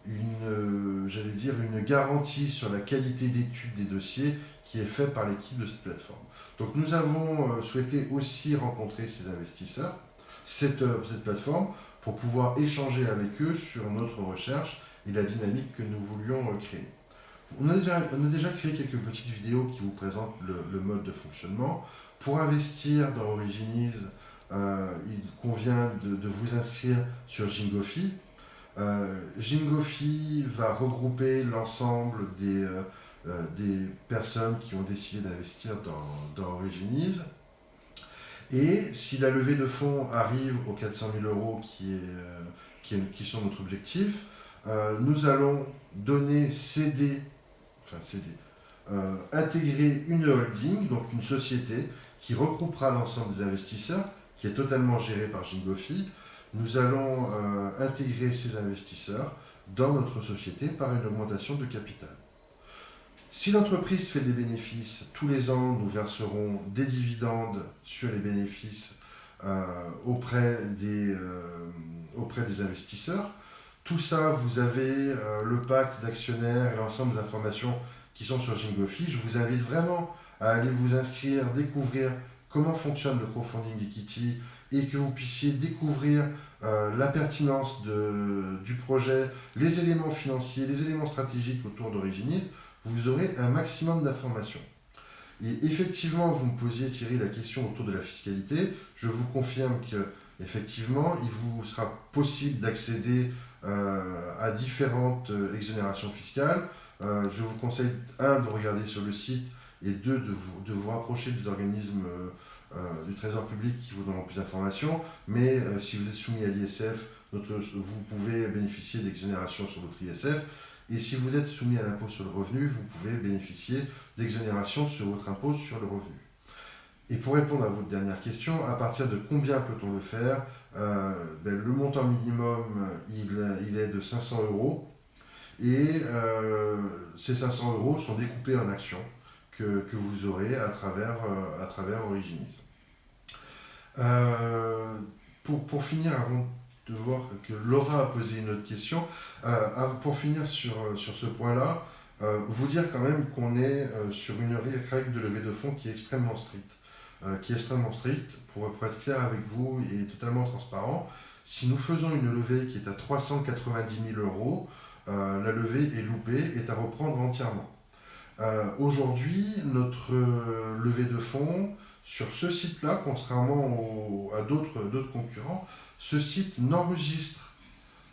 une garantie sur la qualité d'étude des dossiers qui est faite par l'équipe de cette plateforme. Donc nous avons souhaité aussi rencontrer ces investisseurs, cette plateforme, pour pouvoir échanger avec eux sur notre recherche et la dynamique que nous voulions créer. On a déjà créé quelques petites vidéos qui vous présentent le mode de fonctionnement. Pour investir dans Originis, il convient de vous inscrire sur Jingofi. Jingofi va regrouper l'ensemble des personnes qui ont décidé d'investir dans Originis. Et si la levée de fonds arrive aux 400 000 € qui sont notre objectif, nous allons intégrer une holding, donc une société qui regroupera l'ensemble des investisseurs, qui est totalement gérée par Jingofi. Nous allons intégrer ces investisseurs dans notre société par une augmentation de capital. Si l'entreprise fait des bénéfices, tous les ans, nous verserons des dividendes sur les bénéfices auprès des investisseurs. Tout ça, vous avez le pack d'actionnaires et l'ensemble des informations qui sont sur Jingofi. Je vous invite vraiment à aller vous inscrire, découvrir comment fonctionne le crowdfunding equity et que vous puissiez découvrir la pertinence du projet, les éléments financiers, les éléments stratégiques autour d'Originis. Vous aurez un maximum d'informations. Et effectivement, vous me posiez, Thierry, la question autour de la fiscalité. Je vous confirme qu'effectivement, il vous sera possible d'accéder à différentes exonérations fiscales. Je vous conseille, de regarder sur le site, et de vous rapprocher des organismes du Trésor public qui vous donneront plus d'informations. Mais si vous êtes soumis à l'ISF, vous pouvez bénéficier d'exonérations sur votre ISF. Et si vous êtes soumis à l'impôt sur le revenu, vous pouvez bénéficier d'exonérations sur votre impôt sur le revenu. Et pour répondre à votre dernière question, à partir de combien peut-on le faire? Le montant minimum, il est de 500 €. Et ces 500 € sont découpés en actions que vous aurez à travers Originis. Pour finir, avant de voir que Laura a posé une autre question. Pour finir sur ce point-là, vous dire quand même qu'on est sur une règle de levée de fonds qui est extrêmement stricte. Pour être clair avec vous et totalement transparent, si nous faisons une levée qui est à 390 000 euros, la levée est loupée, est à reprendre entièrement. Aujourd'hui, notre levée de fonds, sur ce site-là, contrairement à d'autres concurrents, ce site n'enregistre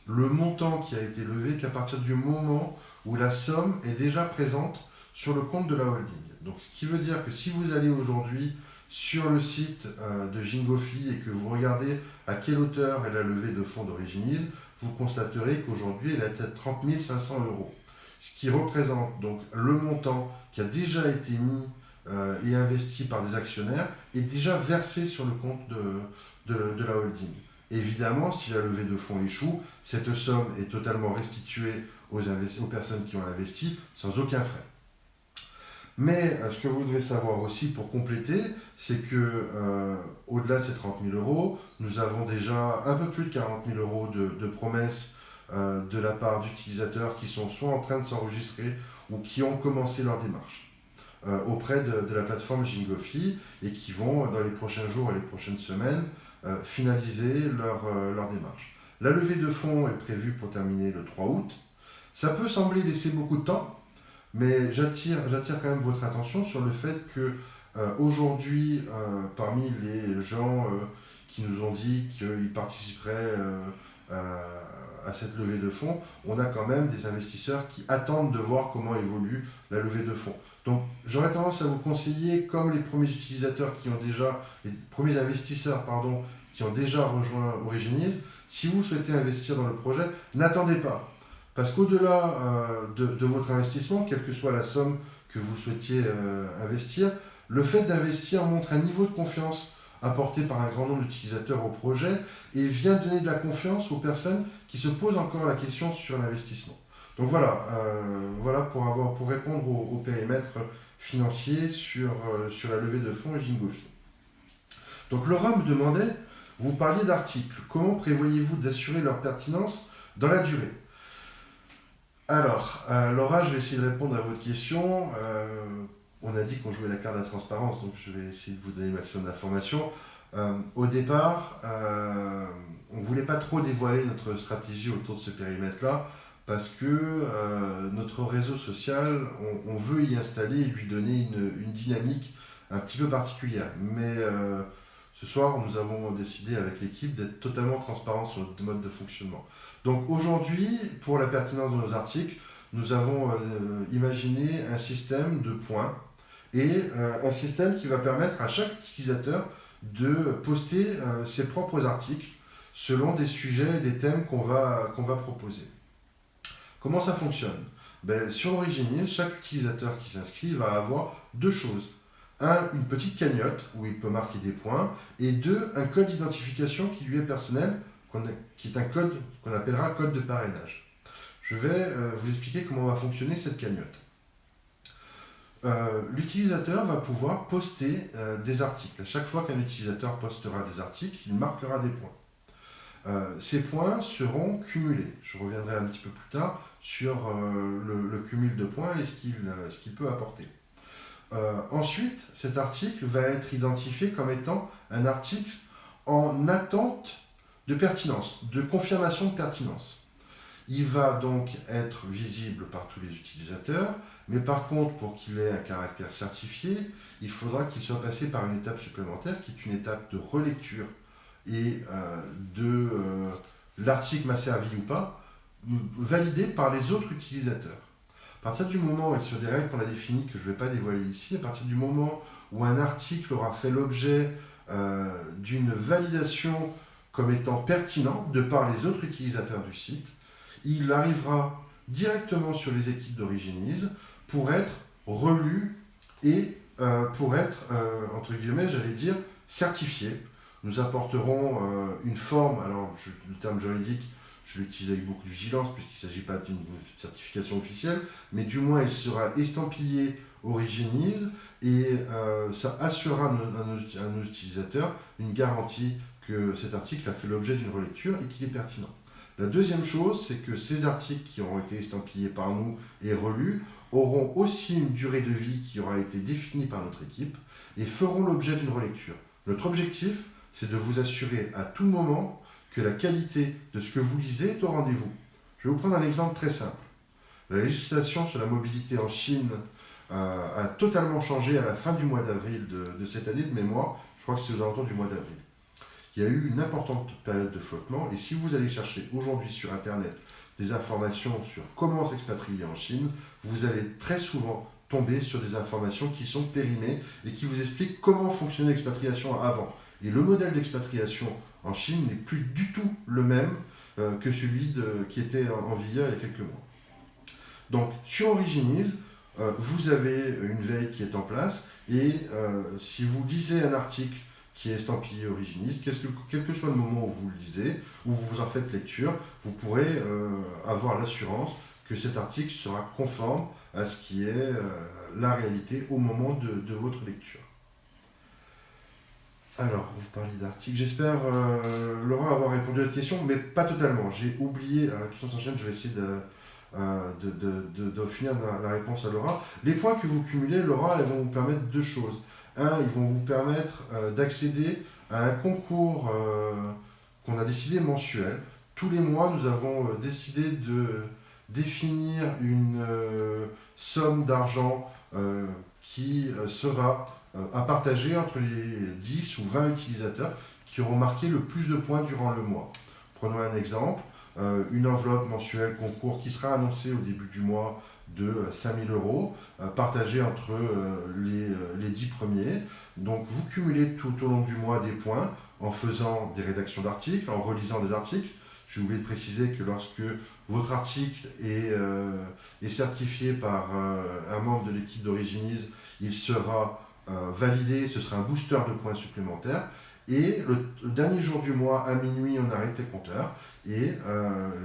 le montant qui a été levé qu'à partir du moment où la somme est déjà présente sur le compte de la holding. Donc, ce qui veut dire que si vous allez aujourd'hui sur le site de Jingofi et que vous regardez à quelle hauteur est la levée de fonds d'Originis, vous constaterez qu'aujourd'hui elle est à 30 500 euros. Ce qui représente donc le montant qui a déjà été mis et investi par des actionnaires est déjà versé sur le compte de la holding. Évidemment, si la levée de fonds échoue, cette somme est totalement restituée aux personnes qui ont investi sans aucun frais. Mais ce que vous devez savoir aussi pour compléter, c'est que au-delà de ces 30 000 euros, nous avons déjà un peu plus de 40 000 euros de promesses de la part d'utilisateurs qui sont soit en train de s'enregistrer ou qui ont commencé leur démarche auprès de la plateforme Jingofi et qui vont, dans les prochains jours et les prochaines semaines, finaliser leur démarche. La levée de fonds est prévue pour terminer le 3 août. Ça peut sembler laisser beaucoup de temps, mais j'attire quand même votre attention sur le fait que aujourd'hui, parmi les gens qui nous ont dit qu'ils participeraient à cette levée de fonds, on a quand même des investisseurs qui attendent de voir comment évolue la levée de fonds. Donc j'aurais tendance à vous conseiller, comme les premiers utilisateurs les premiers investisseurs qui ont déjà rejoint Originis, si vous souhaitez investir dans le projet, n'attendez pas. Parce qu'au-delà de votre investissement, quelle que soit la somme que vous souhaitiez investir, le fait d'investir montre un niveau de confiance apporté par un grand nombre d'utilisateurs au projet et vient donner de la confiance aux personnes qui se posent encore la question sur l'investissement. Donc voilà, pour répondre au périmètre financier sur la levée de fonds et Jingofi. Donc Laura me demandait, vous parliez d'articles, comment prévoyez-vous d'assurer leur pertinence dans la durée ? Alors, Laura, je vais essayer de répondre à votre question. On a dit qu'on jouait la carte de la transparence, donc je vais essayer de vous donner le maximum d'informations. Au départ, on ne voulait pas trop dévoiler notre stratégie autour de ce périmètre-là, parce que notre réseau social, on veut y installer et lui donner une dynamique un petit peu particulière. Mais ce soir, nous avons décidé avec l'équipe d'être totalement transparents sur notre mode de fonctionnement. Donc aujourd'hui, pour la pertinence de nos articles, nous avons imaginé un système de points et un système qui va permettre à chaque utilisateur de poster ses propres articles selon des sujets et des thèmes qu'on va proposer. Comment ça fonctionne ? Sur Originis, chaque utilisateur qui s'inscrit va avoir deux choses. Une petite cagnotte où il peut marquer des points, et deux, un code d'identification qui lui est personnel, qui est un code qu'on appellera code de parrainage. Je vais vous expliquer comment va fonctionner cette cagnotte. L'utilisateur va pouvoir poster des articles. À chaque fois qu'un utilisateur postera des articles, il marquera des points. Ces points seront cumulés. Je reviendrai un petit peu plus tard sur le cumul de points et ce qu'il peut apporter. Ensuite, cet article va être identifié comme étant un article en attente de pertinence, de confirmation de pertinence. Il va donc être visible par tous les utilisateurs, mais par contre, pour qu'il ait un caractère certifié, il faudra qu'il soit passé par une étape supplémentaire, qui est une étape de relecture et l'article m'a servi ou pas, validé par les autres utilisateurs. À partir du moment, et sur des règles qu'on a définies que je ne vais pas dévoiler ici, à partir du moment où un article aura fait l'objet d'une validation comme étant pertinent de par les autres utilisateurs du site, il arrivera directement sur les équipes d'Originis pour être relu et pour être, entre guillemets, j'allais dire, certifié. Nous apporterons une forme, alors le terme juridique, je l'utilise avec beaucoup de vigilance puisqu'il ne s'agit pas d'une certification officielle, mais du moins il sera estampillé Originis et ça assurera à nos utilisateurs une garantie que cet article a fait l'objet d'une relecture et qu'il est pertinent. La deuxième chose, c'est que ces articles qui auront été estampillés par nous et relus auront aussi une durée de vie qui aura été définie par notre équipe et feront l'objet d'une relecture. Notre objectif, c'est de vous assurer à tout moment que la qualité de ce que vous lisez est au rendez-vous. Je vais vous prendre un exemple très simple. La législation sur la mobilité en Chine a totalement changé à la fin du mois d'avril de cette année de mémoire. Je crois que c'est aux alentours du mois d'avril. Il y a eu une importante période de flottement et si vous allez chercher aujourd'hui sur Internet des informations sur comment s'expatrier en Chine, vous allez très souvent tomber sur des informations qui sont périmées et qui vous expliquent comment fonctionnait l'expatriation avant. Et le modèle d'expatriation en Chine n'est plus du tout le même que celui qui était en vigueur il y a quelques mois. Donc sur Originize, vous avez une veille qui est en place et si vous lisez un article qui est estampillé Originize, quel que soit le moment où vous le lisez, où vous en faites lecture, vous pourrez avoir l'assurance que cet article sera conforme à ce qui est la réalité au moment de votre lecture. Alors, vous parlez d'article. J'espère, Laura, avoir répondu à votre question, mais pas totalement. J'ai oublié, la question s'enchaîne, je vais essayer de finir la réponse à Laura. Les points que vous cumulez, Laura, elles vont vous permettre deux choses. Un, ils vont vous permettre d'accéder à un concours qu'on a décidé mensuel. Tous les mois, nous avons décidé de définir une somme d'argent qui sera à partager entre les 10 ou 20 utilisateurs qui auront marqué le plus de points durant le mois. Prenons un exemple, une enveloppe mensuelle concours qui sera annoncée au début du mois de 5 000 €, partagée entre les 10 premiers. Donc vous cumulez tout au long du mois des points en faisant des rédactions d'articles, en relisant des articles. J'ai oublié de préciser que lorsque votre article est certifié par un membre de l'équipe d'Originize, il sera validé, ce sera un booster de points supplémentaires. Et le dernier jour du mois, à minuit, on arrête les compteurs et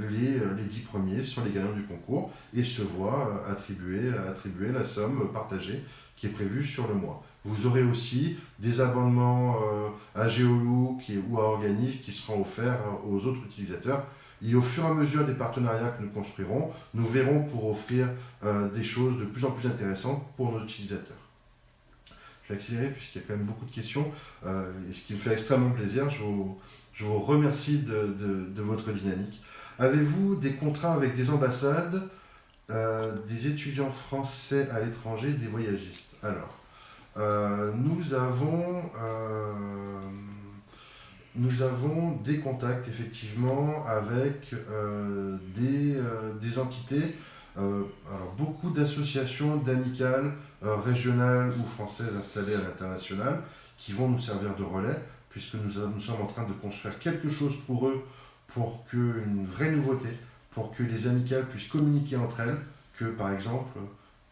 les 10 premiers sont les gagnants du concours et se voient attribuer la somme partagée qui est prévue sur le mois. Vous aurez aussi des abonnements à Geolook ou à Organise qui seront offerts aux autres utilisateurs. Et au fur et à mesure des partenariats que nous construirons, nous verrons pour offrir des choses de plus en plus intéressantes pour nos utilisateurs. Je vais accélérer puisqu'il y a quand même beaucoup de questions, et ce qui me fait extrêmement plaisir. Je vous remercie de votre dynamique. Avez-vous des contrats avec des ambassades, des étudiants français à l'étranger, des voyagistes? Alors, nous avons des contacts effectivement avec des entités, alors beaucoup d'associations, d'amicales régionales ou françaises installées à l'international qui vont nous servir de relais puisque nous sommes en train de construire quelque chose pour eux, pour qu'une vraie nouveauté, pour que les amicales puissent communiquer entre elles, que par exemple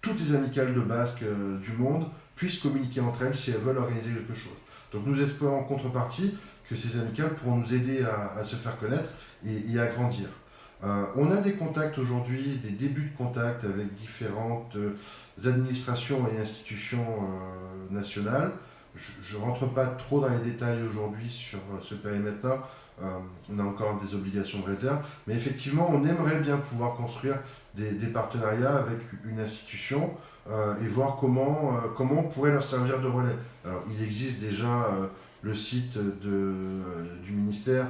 toutes les amicales de Basque du monde puissent communiquer entre elles si elles veulent organiser quelque chose. Donc nous espérons en contrepartie que ces amicales pourront nous aider à se faire connaître et à grandir. On a des contacts aujourd'hui, des débuts de contact avec différentes administrations et institutions nationales. Je ne rentre pas trop dans les détails aujourd'hui sur ce périmètre-là. On a encore des obligations de réserve, mais effectivement, on aimerait bien pouvoir construire des partenariats avec une institution et voir comment on pourrait leur servir de relais. Alors, il existe déjà le site du ministère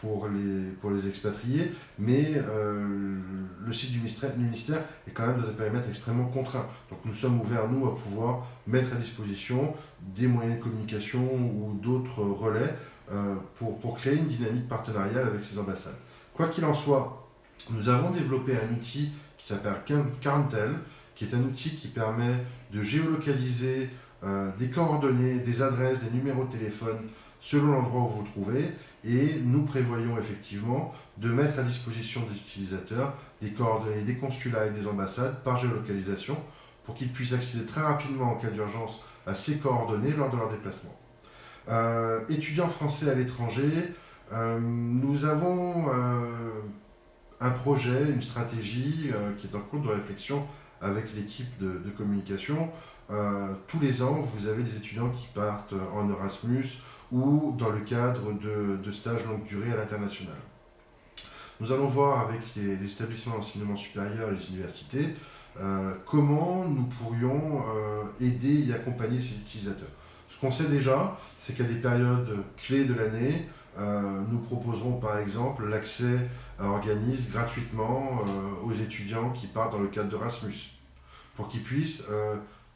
pour les expatriés, mais le site du ministère est quand même dans un périmètre extrêmement contraint. Donc nous sommes ouverts, nous, à pouvoir mettre à disposition des moyens de communication ou d'autres relais pour créer une dynamique partenariale avec ces ambassades. Quoi qu'il en soit, nous avons développé un outil qui s'appelle Quarantel, qui est un outil qui permet de géolocaliser des coordonnées, des adresses, des numéros de téléphone selon l'endroit où vous vous trouvez, et nous prévoyons effectivement de mettre à disposition des utilisateurs les coordonnées des consulats et des ambassades par géolocalisation pour qu'ils puissent accéder très rapidement en cas d'urgence à ces coordonnées lors de leur déplacement. Étudiants français à l'étranger, nous avons un projet, une stratégie qui est en cours de réflexion avec l'équipe de communication. Tous les ans, vous avez des étudiants qui partent en Erasmus ou dans le cadre de stages longue durée à l'international. Nous allons voir avec les établissements d'enseignement supérieur et les universités comment nous pourrions aider et accompagner ces utilisateurs. Ce qu'on sait déjà, c'est qu'à des périodes clés de l'année, nous proposerons par exemple l'accès à Organise gratuitement aux étudiants qui partent dans le cadre d'Erasmus, pour qu'ils puissent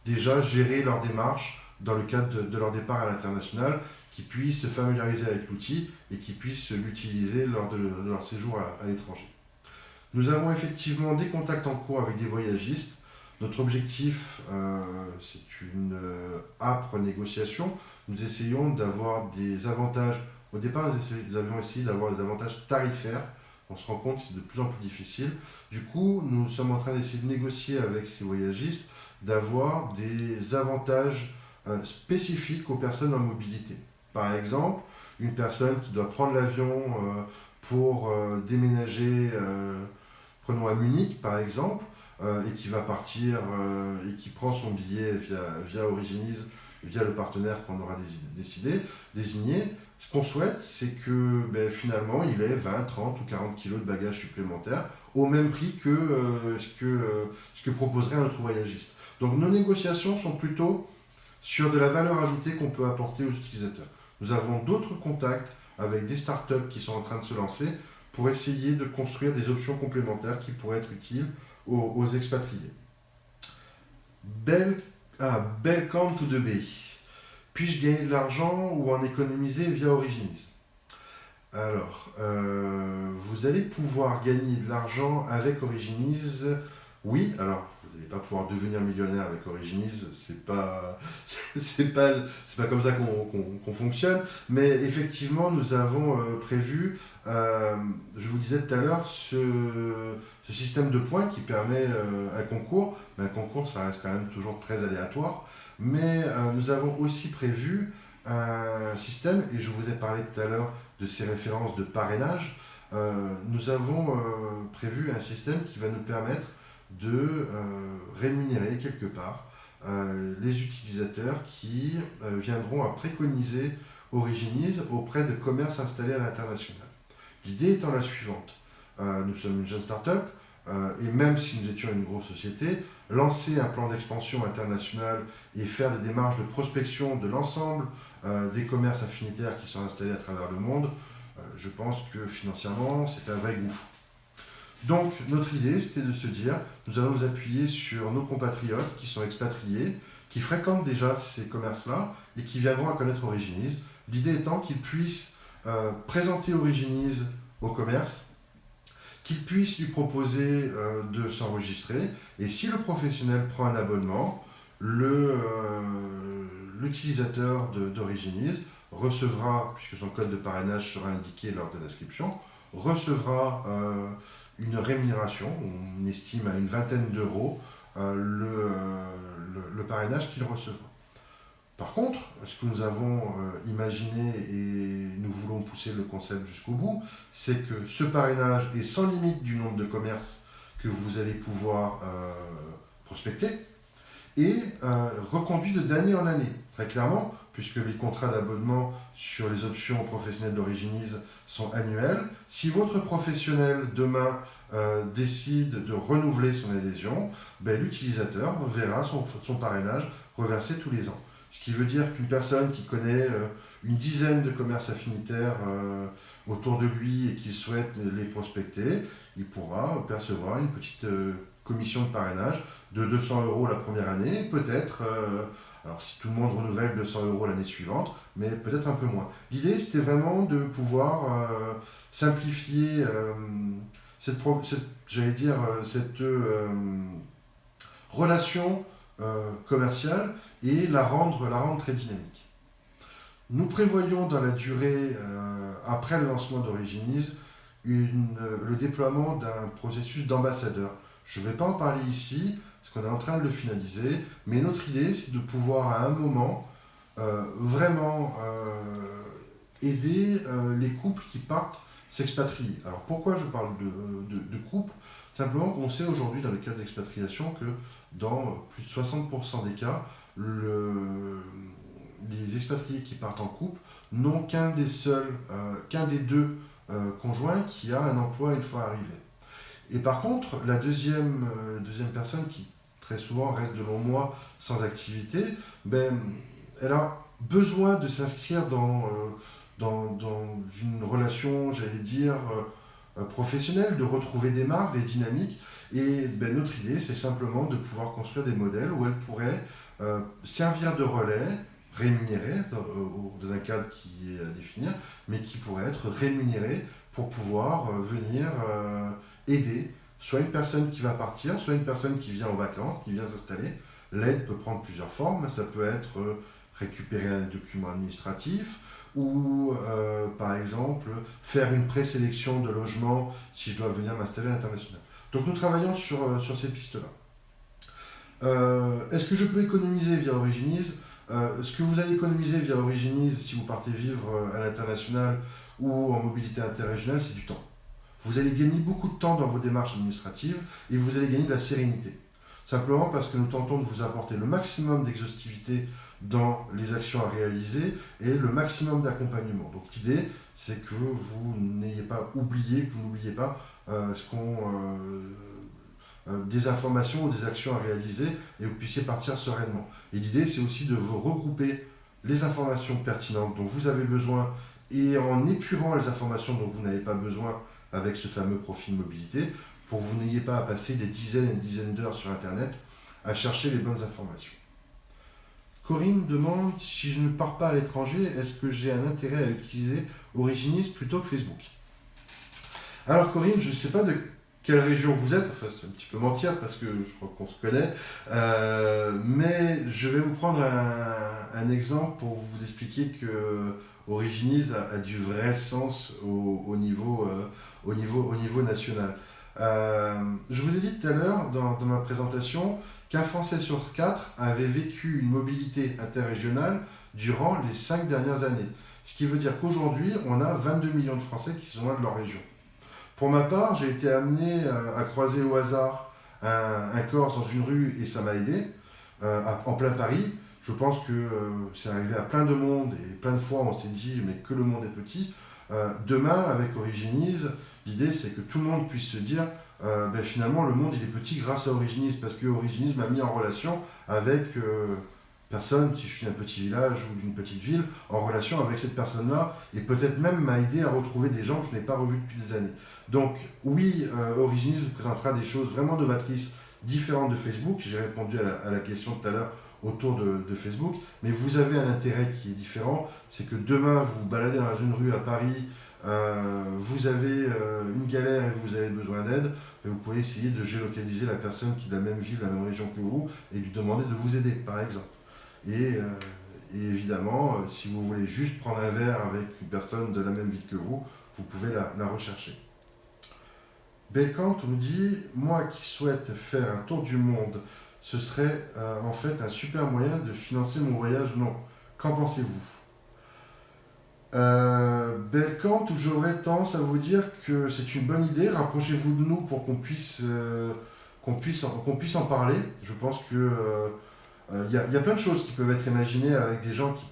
déjà gérer leur démarche dans le cadre de leur départ à l'international, qu'ils puissent se familiariser avec l'outil et qu'ils puissent l'utiliser lors de leur séjour à l'étranger. Nous avons effectivement des contacts en cours avec des voyagistes. Notre objectif, c'est une âpre négociation. Nous essayons d'avoir des avantages. Au départ, nous avions essayé d'avoir des avantages tarifaires. On se rend compte que c'est de plus en plus difficile. Du coup, nous sommes en train d'essayer de négocier avec ces voyagistes d'avoir des avantages spécifiques aux personnes en mobilité. Par exemple, une personne qui doit prendre l'avion pour déménager, prenons à Munich par exemple, et qui va partir et qui prend son billet via Originize, via le partenaire qu'on aura désigné. Ce qu'on souhaite, c'est que finalement, il ait 20, 30 ou 40 kilos de bagages supplémentaires au même prix que ce que proposerait un autre voyagiste. Donc nos négociations sont plutôt sur de la valeur ajoutée qu'on peut apporter aux utilisateurs. Nous avons d'autres contacts avec des startups qui sont en train de se lancer pour essayer de construire des options complémentaires qui pourraient être utiles aux expatriés. Welcome to the Bay. Puis-je gagner de l'argent ou en économiser via Originize? Alors, vous allez pouvoir gagner de l'argent avec Originize. Oui, alors vous n'allez pas pouvoir devenir millionnaire avec Originize, c'est pas comme ça qu'on fonctionne, mais effectivement nous avons prévu, je vous disais tout à l'heure, ce système de points qui permet un concours, mais un concours ça reste quand même toujours très aléatoire, mais nous avons aussi prévu un système, et je vous ai parlé tout à l'heure de ces références de parrainage, nous avons prévu un système qui va nous permettre de rémunérer quelque part les utilisateurs qui viendront à préconiser Originize auprès de commerces installés à l'international. L'idée étant la suivante, nous sommes une jeune start-up et même si nous étions une grosse société, lancer un plan d'expansion international et faire des démarches de prospection de l'ensemble des commerces affinitaires qui sont installés à travers le monde, je pense que financièrement c'est un vrai gouffre. Donc notre idée c'était de se dire, nous allons nous appuyer sur nos compatriotes qui sont expatriés, qui fréquentent déjà ces commerces-là et qui viendront à connaître Originize. L'idée étant qu'ils puissent présenter Originize au commerce, qu'ils puissent lui proposer de s'enregistrer et si le professionnel prend un abonnement, l'utilisateur d'Originize recevra, puisque son code de parrainage sera indiqué lors de l'inscription, recevra une rémunération, on estime à une vingtaine d'euros le parrainage qu'il recevra. Par contre, ce que nous avons imaginé et nous voulons pousser le concept jusqu'au bout, c'est que ce parrainage est sans limite du nombre de commerces que vous allez pouvoir prospecter et reconduit d'année en année. Très clairement, puisque les contrats d'abonnement sur les options professionnelles d'Originize sont annuels, si votre professionnel demain décide de renouveler son adhésion, l'utilisateur verra son parrainage reversé tous les ans. Ce qui veut dire qu'une personne qui connaît une dizaine de commerces affinitaires autour de lui et qui souhaite les prospecter, il pourra percevoir une petite commission de parrainage de 200 € la première année, peut-être, alors si tout le monde renouvelle 200 € l'année suivante, mais peut-être un peu moins. L'idée c'était vraiment de pouvoir simplifier cette relation commerciale et la rendre très dynamique. Nous prévoyons dans la durée, après le lancement d'Originize, le déploiement d'un processus d'ambassadeur. Je ne vais pas en parler ici, parce qu'on est en train de le finaliser, mais notre idée, c'est de pouvoir à un moment vraiment aider les couples qui partent s'expatrier. Alors pourquoi je parle de couple? Simplement qu'on sait aujourd'hui dans le cadre d'expatriation que dans plus de 60% des cas, les expatriés qui partent en couple n'ont qu'un des deux conjoints qui a un emploi une fois arrivé. Et par contre, la deuxième personne qui très souvent reste de longs mois sans activité, elle a besoin de s'inscrire dans une relation, j'allais dire, professionnelle, de retrouver des marques, des dynamiques. Et notre idée, c'est simplement de pouvoir construire des modèles où elle pourrait servir de relais, rémunéré, dans un cadre qui est à définir, mais qui pourrait être rémunéré pour pouvoir venir aider soit une personne qui va partir, soit une personne qui vient en vacances, qui vient s'installer. L'aide peut prendre plusieurs formes, ça peut être récupérer un document administratif, ou par exemple faire une présélection de logement si je dois venir m'installer à l'international. Donc nous travaillons sur ces pistes-là. Est-ce que je peux économiser via Originize? Ce que vous allez économiser via Originize si vous partez vivre à l'international ou en mobilité interrégionale, c'est du temps. Vous allez gagner beaucoup de temps dans vos démarches administratives et vous allez gagner de la sérénité. Simplement parce que nous tentons de vous apporter le maximum d'exhaustivité dans les actions à réaliser et le maximum d'accompagnement. Donc l'idée, c'est que vous n'ayez pas oublié, que vous n'oubliez pas des informations ou des actions à réaliser et vous puissiez partir sereinement. Et l'idée, c'est aussi de vous regrouper les informations pertinentes dont vous avez besoin et en épurant les informations dont vous n'avez pas besoin avec ce fameux profil mobilité, pour que vous n'ayez pas à passer des dizaines et des dizaines d'heures sur Internet à chercher les bonnes informations. Corinne demande si je ne pars pas à l'étranger, est-ce que j'ai un intérêt à utiliser Originize plutôt que Facebook? Alors Corinne, je ne sais pas de quelle région vous êtes, enfin c'est un petit peu mentir parce que je crois qu'on se connaît, mais je vais vous prendre un exemple pour vous expliquer que Originize a du vrai sens au niveau national. Je vous ai dit tout à l'heure dans ma présentation qu'un Français sur 4 avait vécu une mobilité interrégionale durant les 5 dernières années. Ce qui veut dire qu'aujourd'hui, on a 22 millions de Français qui sont loin de leur région. Pour ma part, j'ai été amené à croiser au hasard un Corse dans une rue et ça m'a aidé, en plein Paris. Je pense que c'est arrivé à plein de monde et plein de fois on s'est dit mais que le monde est petit. Demain, avec Originize, l'idée c'est que tout le monde puisse se dire finalement le monde il est petit grâce à Originize parce que Originize m'a mis en relation avec personne, si je suis d'un petit village ou d'une petite ville, en relation avec cette personne-là et peut-être même m'a aidé à retrouver des gens que je n'ai pas revus depuis des années. Donc oui, Originize vous présentera des choses vraiment novatrices, différentes de Facebook. J'ai répondu à la question tout à l'heure autour de Facebook, mais vous avez un intérêt qui est différent, c'est que demain vous vous baladez dans une rue à Paris, vous avez une galère et vous avez besoin d'aide, vous pouvez essayer de géolocaliser la personne qui est de la même ville, la même région que vous, et lui demander de vous aider, par exemple. Et évidemment, si vous voulez juste prendre un verre avec une personne de la même ville que vous pouvez la rechercher. Belkant nous dit, moi qui souhaite faire un tour du monde, ce serait en fait un super moyen de financer mon voyage, non. Qu'en pensez-vous? Belkant, j'aurais tendance à vous dire que c'est une bonne idée, rapprochez-vous de nous pour qu'on puisse en parler. Je pense que y a plein de choses qui peuvent être imaginées avec des gens qui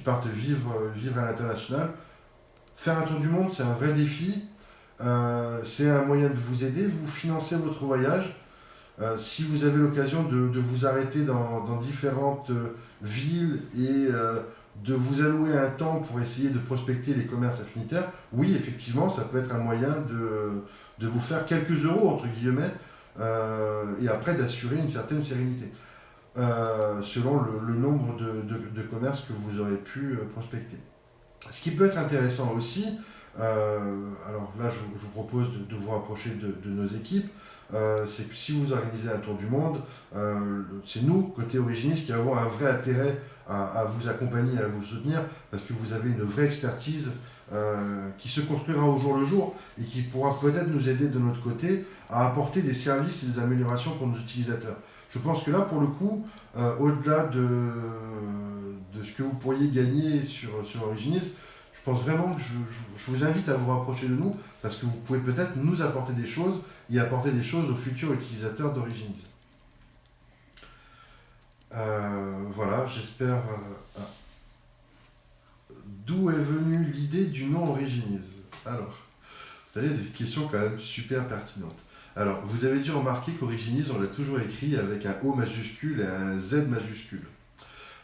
partent vivre à l'international. Faire un tour du monde, c'est un vrai défi. C'est un moyen de vous aider, vous financez votre voyage. Si vous avez l'occasion de vous arrêter dans différentes villes et de vous allouer un temps pour essayer de prospecter les commerces affinitaires, oui, effectivement, ça peut être un moyen de vous faire quelques euros, entre guillemets, et après d'assurer une certaine sérénité, selon le nombre de commerces que vous aurez pu prospecter. Ce qui peut être intéressant aussi, alors là je vous propose de vous rapprocher de nos équipes, c'est que si vous organisez un tour du monde, c'est nous, côté Originize, qui avons un vrai intérêt à vous accompagner, à vous soutenir, parce que vous avez une vraie expertise qui se construira au jour le jour et qui pourra peut-être nous aider de notre côté à apporter des services et des améliorations pour nos utilisateurs. Je pense que là, pour le coup, au-delà de ce que vous pourriez gagner sur Originize, je pense vraiment que je vous invite à vous rapprocher de nous parce que vous pouvez peut-être nous apporter des choses et apporter des choses aux futurs utilisateurs d'Originize. Voilà, j'espère. D'où est venue l'idée du nom Originies? Alors, vous savez, des questions quand même super pertinentes. Alors, vous avez dû remarquer qu'Originies, on l'a toujours écrit avec un O majuscule et un Z majuscule.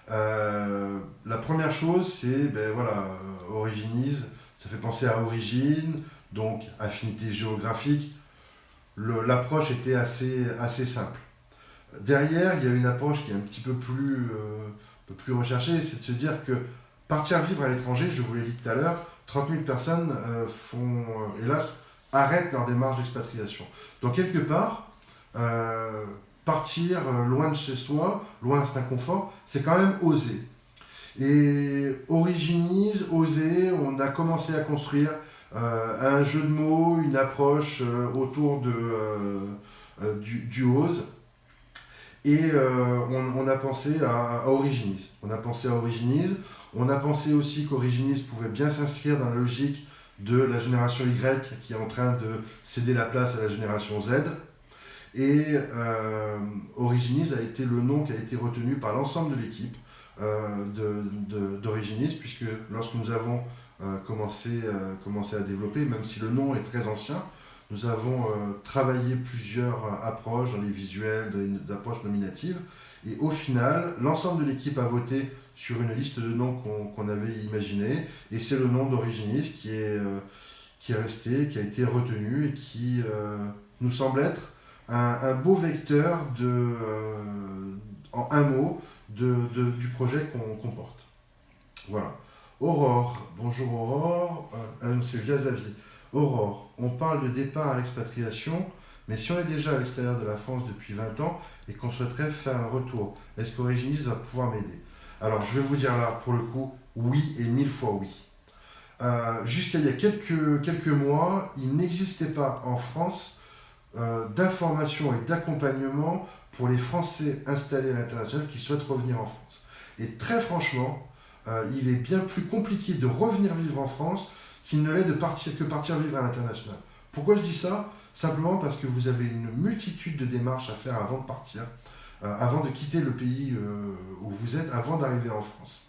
La première chose, c'est, ben voilà, Originies, ça fait penser à origine, donc affinité géographique. L'approche était assez simple. Derrière, il y a une approche qui est un peu plus recherchée, c'est de se dire que partir vivre à l'étranger, je vous l'ai dit tout à l'heure, 30 000 personnes hélas, arrêtent leur démarche d'expatriation. Donc quelque part, euh, partir loin de chez soi, loin de cet inconfort, c'est quand même oser. Et Originies, oser, on a commencé à construire un jeu de mots, une approche autour du ose. Et on a pensé à Originies. On a pensé à Originies. On a pensé aussi qu'Originies pouvait bien s'inscrire dans la logique de la génération Y qui est en train de céder la place à la génération Z. Et Originies a été le nom qui a été retenu par l'ensemble de l'équipe d'Originies, puisque lorsque nous avons commencé à développer, même si le nom est très ancien, nous avons travaillé plusieurs approches dans les visuels, dans les approches nominatives, et au final, l'ensemble de l'équipe a voté sur une liste de noms qu'on avait imaginé, et c'est le nom d'Originies qui est resté, qui a été retenu, et qui nous semble être un beau vecteur en un mot du projet qu'on porte. Voilà. Aurore, bonjour Aurore, c'est via Xavier. Aurore, on parle de départ à l'expatriation, mais si on est déjà à l'extérieur de la France depuis 20 ans et qu'on souhaiterait faire un retour, est-ce qu'Originies va pouvoir m'aider? Alors je vais vous dire là, pour le coup, oui et 1000 fois oui. Jusqu'à il y a quelques mois, il n'existait pas en France d'information et d'accompagnement pour les Français installés à l'international qui souhaitent revenir en France. Et très franchement, il est bien plus compliqué de revenir vivre en France qu'il ne l'est que partir vivre à l'international. Pourquoi je dis ça? Simplement parce que vous avez une multitude de démarches à faire avant de partir, avant de quitter le pays où vous êtes, avant d'arriver en France.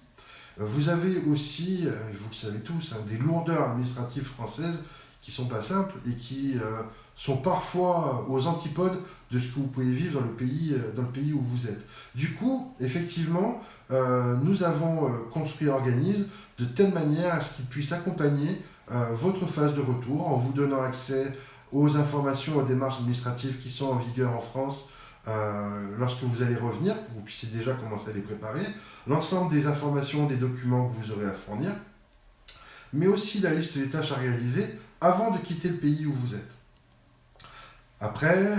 Vous avez aussi, vous le savez tous, des lourdeurs administratives françaises qui sont pas simples et qui sont parfois aux antipodes de ce que vous pouvez vivre dans le pays où vous êtes. Du coup, effectivement, nous avons construit Organise de telle manière à ce qu'il puisse accompagner votre phase de retour en vous donnant accès aux informations, aux démarches administratives qui sont en vigueur en France lorsque vous allez revenir, pour que vous puissiez déjà commencer à les préparer, l'ensemble des informations, des documents que vous aurez à fournir, mais aussi la liste des tâches à réaliser avant de quitter le pays où vous êtes. Après,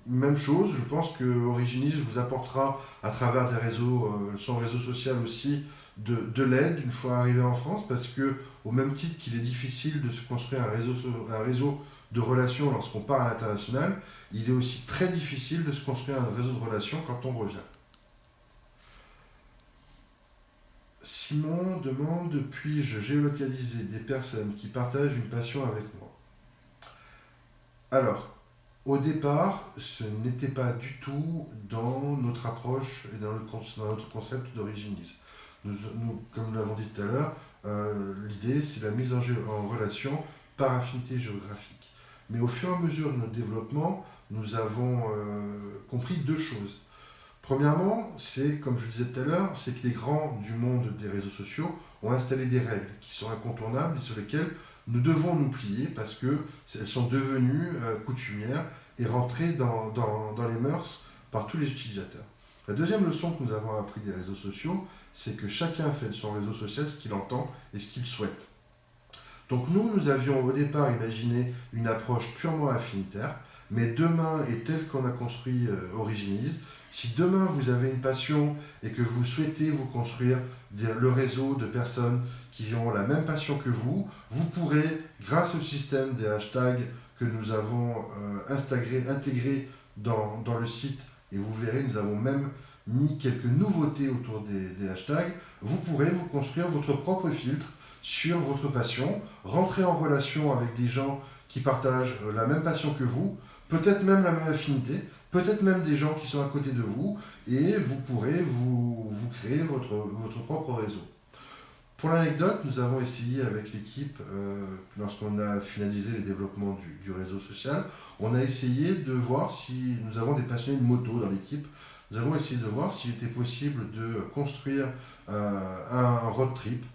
même chose, je pense que Originies vous apportera à travers des réseaux, son réseau social aussi, de l'aide une fois arrivé en France, parce que au même titre qu'il est difficile de se construire un réseau de relations lorsqu'on part à l'international, il est aussi très difficile de se construire un réseau de relations quand on revient. Simon demande, puis-je géolocaliser des personnes qui partagent une passion avec moi? Alors, au départ, ce n'était pas du tout dans notre approche et dans notre concept d'Originies. Comme nous l'avons dit tout à l'heure, l'idée c'est la mise en relation par affinité géographique. Mais au fur et à mesure de notre développement, nous avons compris deux choses. Premièrement, c'est, comme je le disais tout à l'heure, c'est que les grands du monde des réseaux sociaux ont installé des règles qui sont incontournables et sur lesquelles nous devons nous plier parce qu'elles sont devenues coutumières et rentrées dans les mœurs par tous les utilisateurs. La deuxième leçon que nous avons appris des réseaux sociaux, c'est que chacun fait de son réseau social ce qu'il entend et ce qu'il souhaite. Donc nous avions au départ imaginé une approche purement affinitaire, mais demain, et tel qu'on a construit Originies, si demain vous avez une passion et que vous souhaitez vous construire le réseau de personnes qui ont la même passion que vous pourrez, grâce au système des hashtags que nous avons intégrés dans le site, et vous verrez, nous avons même mis quelques nouveautés autour des hashtags, vous pourrez vous construire votre propre filtre sur votre passion, rentrer en relation avec des gens qui partagent la même passion que vous, peut-être même la même affinité, peut-être même des gens qui sont à côté de vous, et vous pourrez vous créer votre propre réseau. Pour l'anecdote, nous avons essayé avec l'équipe, lorsqu'on a finalisé le développement du réseau social, on a essayé de voir si nous avons des passionnés de moto dans l'équipe. Nous avons essayé de voir s'il était possible de construire un road trip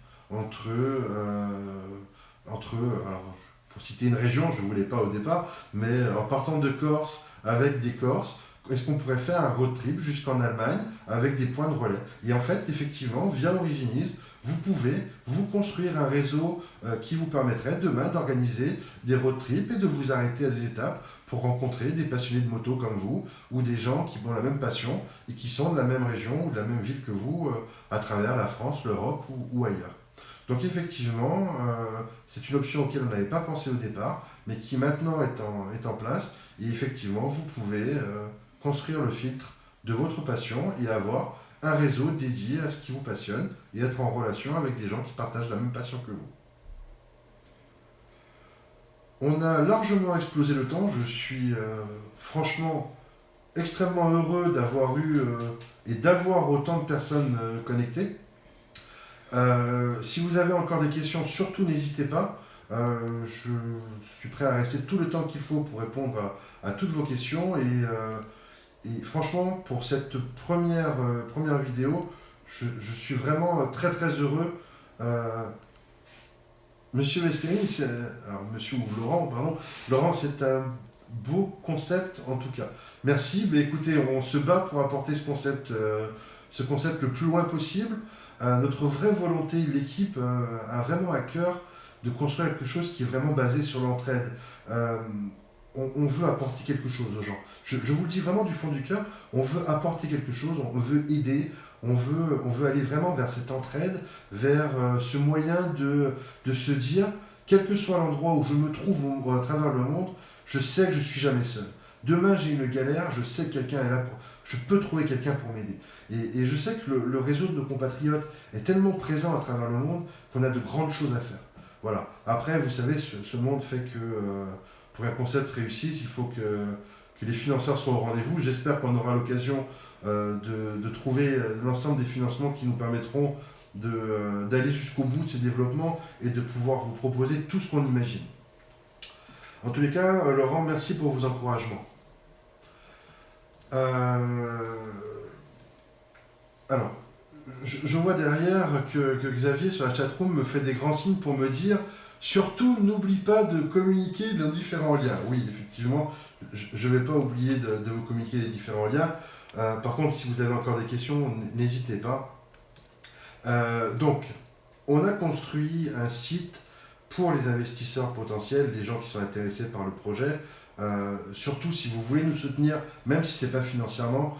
alors, pour citer une région, je ne voulais pas au départ, mais en partant de Corse avec des Corses, est-ce qu'on pourrait faire un road trip jusqu'en Allemagne avec des points de relais? Et en fait, effectivement, via Originize, vous pouvez vous construire un réseau qui vous permettrait demain d'organiser des road trips et de vous arrêter à des étapes pour rencontrer des passionnés de moto comme vous ou des gens qui ont la même passion et qui sont de la même région ou de la même ville que vous à travers la France, l'Europe ou ailleurs. Donc effectivement, c'est une option auquel on n'avait pas pensé au départ, mais qui maintenant est en place. Et effectivement, vous pouvez construire le filtre de votre passion et avoir un réseau dédié à ce qui vous passionne et être en relation avec des gens qui partagent la même passion que vous. On a largement explosé le temps. Je suis franchement extrêmement heureux d'avoir eu et d'avoir autant de personnes connectées. Si vous avez encore des questions, surtout n'hésitez pas. Je suis prêt à rester tout le temps qu'il faut pour répondre à toutes vos questions. Et franchement, pour cette première vidéo, je suis vraiment très très heureux. Monsieur Vespérini, alors monsieur ou Laurent, pardon. Laurent, c'est un beau concept en tout cas. Merci. Mais écoutez, on se bat pour apporter ce concept le plus loin possible. Notre vraie volonté, l'équipe a vraiment à cœur de construire quelque chose qui est vraiment basé sur l'entraide. On veut apporter quelque chose aux gens. Je vous le dis vraiment du fond du cœur, on veut apporter quelque chose, on veut aider, on veut aller vraiment vers cette entraide, vers ce moyen de se dire, quel que soit l'endroit où je me trouve à travers le monde, je sais que je ne suis jamais seul. Demain j'ai une galère, je sais que quelqu'un est là je peux trouver quelqu'un pour m'aider. Et je sais que le réseau de nos compatriotes est tellement présent à travers le monde qu'on a de grandes choses à faire. Voilà. Après, vous savez, ce monde fait que pour qu'un concept réussisse, il faut que les financeurs soient au rendez-vous. J'espère qu'on aura l'occasion de trouver l'ensemble des financements qui nous permettront d'aller jusqu'au bout de ces développements et de pouvoir vous proposer tout ce qu'on imagine. En tous les cas, Laurent, merci pour vos encouragements. Alors, je vois derrière que Xavier sur la chatroom me fait des grands signes pour me dire surtout n'oublie pas de communiquer dans différents liens. Oui, effectivement, je ne vais pas oublier de vous communiquer les différents liens. Par contre, si vous avez encore des questions, n'hésitez pas. Donc, on a construit un site pour les investisseurs potentiels, les gens qui sont intéressés par le projet. Surtout si vous voulez nous soutenir, même si ce n'est pas financièrement,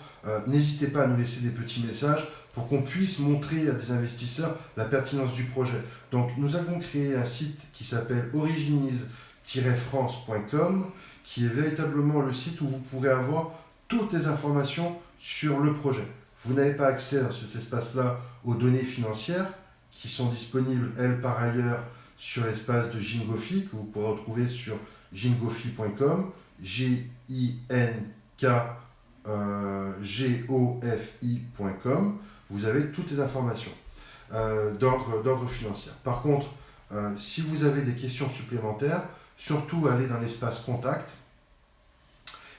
n'hésitez pas à nous laisser des petits messages pour qu'on puisse montrer à des investisseurs la pertinence du projet. Donc nous avons créé un site qui s'appelle originize-france.com, qui est véritablement le site où vous pourrez avoir toutes les informations sur le projet. Vous n'avez pas accès dans cet espace-là aux données financières qui sont disponibles, elles, par ailleurs, sur l'espace de Gingofi, que vous pourrez retrouver sur gingofi.com, Gingofi.com. Vous avez toutes les informations d'ordre financier. Par contre, si vous avez des questions supplémentaires, surtout allez dans l'espace contact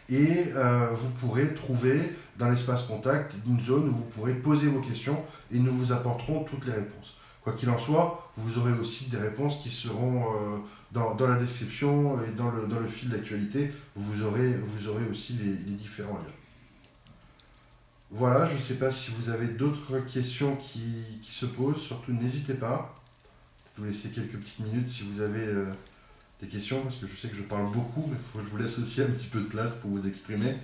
et vous pourrez trouver dans l'espace contact une zone où vous pourrez poser vos questions et nous vous apporterons toutes les réponses. Quoi qu'il en soit, vous aurez aussi des réponses qui seront dans la description et dans le fil d'actualité. Vous aurez aussi les différents liens. Voilà, je ne sais pas si vous avez d'autres questions qui se posent. Surtout, n'hésitez pas. Je vais vous laisser quelques petites minutes si vous avez des questions, parce que je sais que je parle beaucoup, mais il faut que je vous laisse aussi un petit peu de place pour vous exprimer.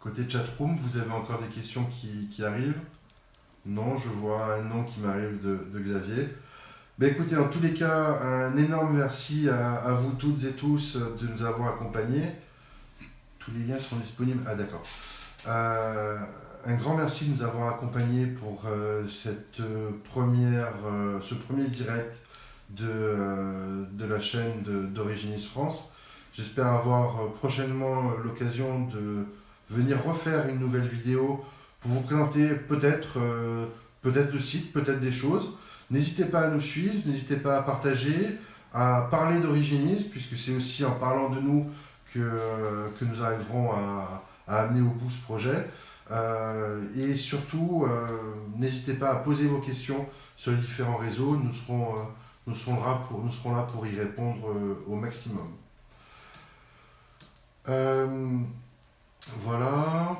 Côté chatroom, vous avez encore des questions qui arrivent? Non, je vois un nom qui m'arrive de Xavier. Ben écoutez, en tous les cas, un énorme merci à vous toutes et tous de nous avoir accompagnés. Tous les liens seront disponibles. Ah d'accord. un grand merci de nous avoir accompagnés pour ce premier direct de la chaîne d'Originis France. J'espère avoir prochainement l'occasion de venir refaire une nouvelle vidéo pour vous présenter peut-être le site, peut-être des choses. N'hésitez pas à nous suivre, n'hésitez pas à partager, à parler d'Originis, puisque c'est aussi en parlant de nous que nous arriverons à amener au bout ce projet. Et surtout, n'hésitez pas à poser vos questions sur les différents réseaux. Nous serons là pour y répondre au maximum. Voilà.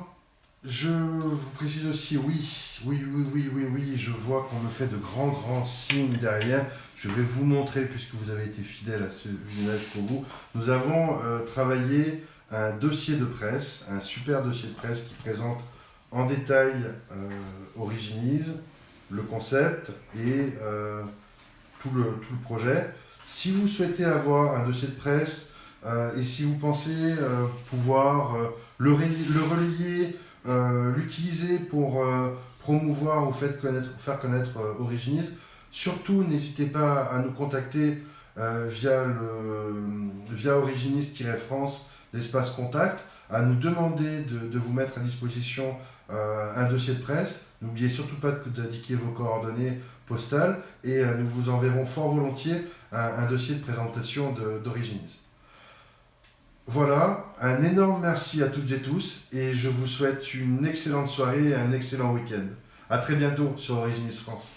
Je vous précise aussi, oui, je vois qu'on me fait de grands signes derrière. Je vais vous montrer, puisque vous avez été fidèle à ce visionnage pour vous. Nous avons travaillé un dossier de presse, un super dossier de presse qui présente en détail Originis, le concept et tout le projet. Si vous souhaitez avoir un dossier de presse et si vous pensez pouvoir le relayer, l'utiliser pour promouvoir ou faire connaître Originis, surtout n'hésitez pas à nous contacter via Originis-France, l'espace contact, à nous demander de vous mettre à disposition un dossier de presse. N'oubliez surtout pas d'indiquer vos coordonnées postales et nous vous enverrons fort volontiers un dossier de présentation d'Originis. Voilà, un énorme merci à toutes et tous et je vous souhaite une excellente soirée et un excellent week-end. A très bientôt sur Originis France.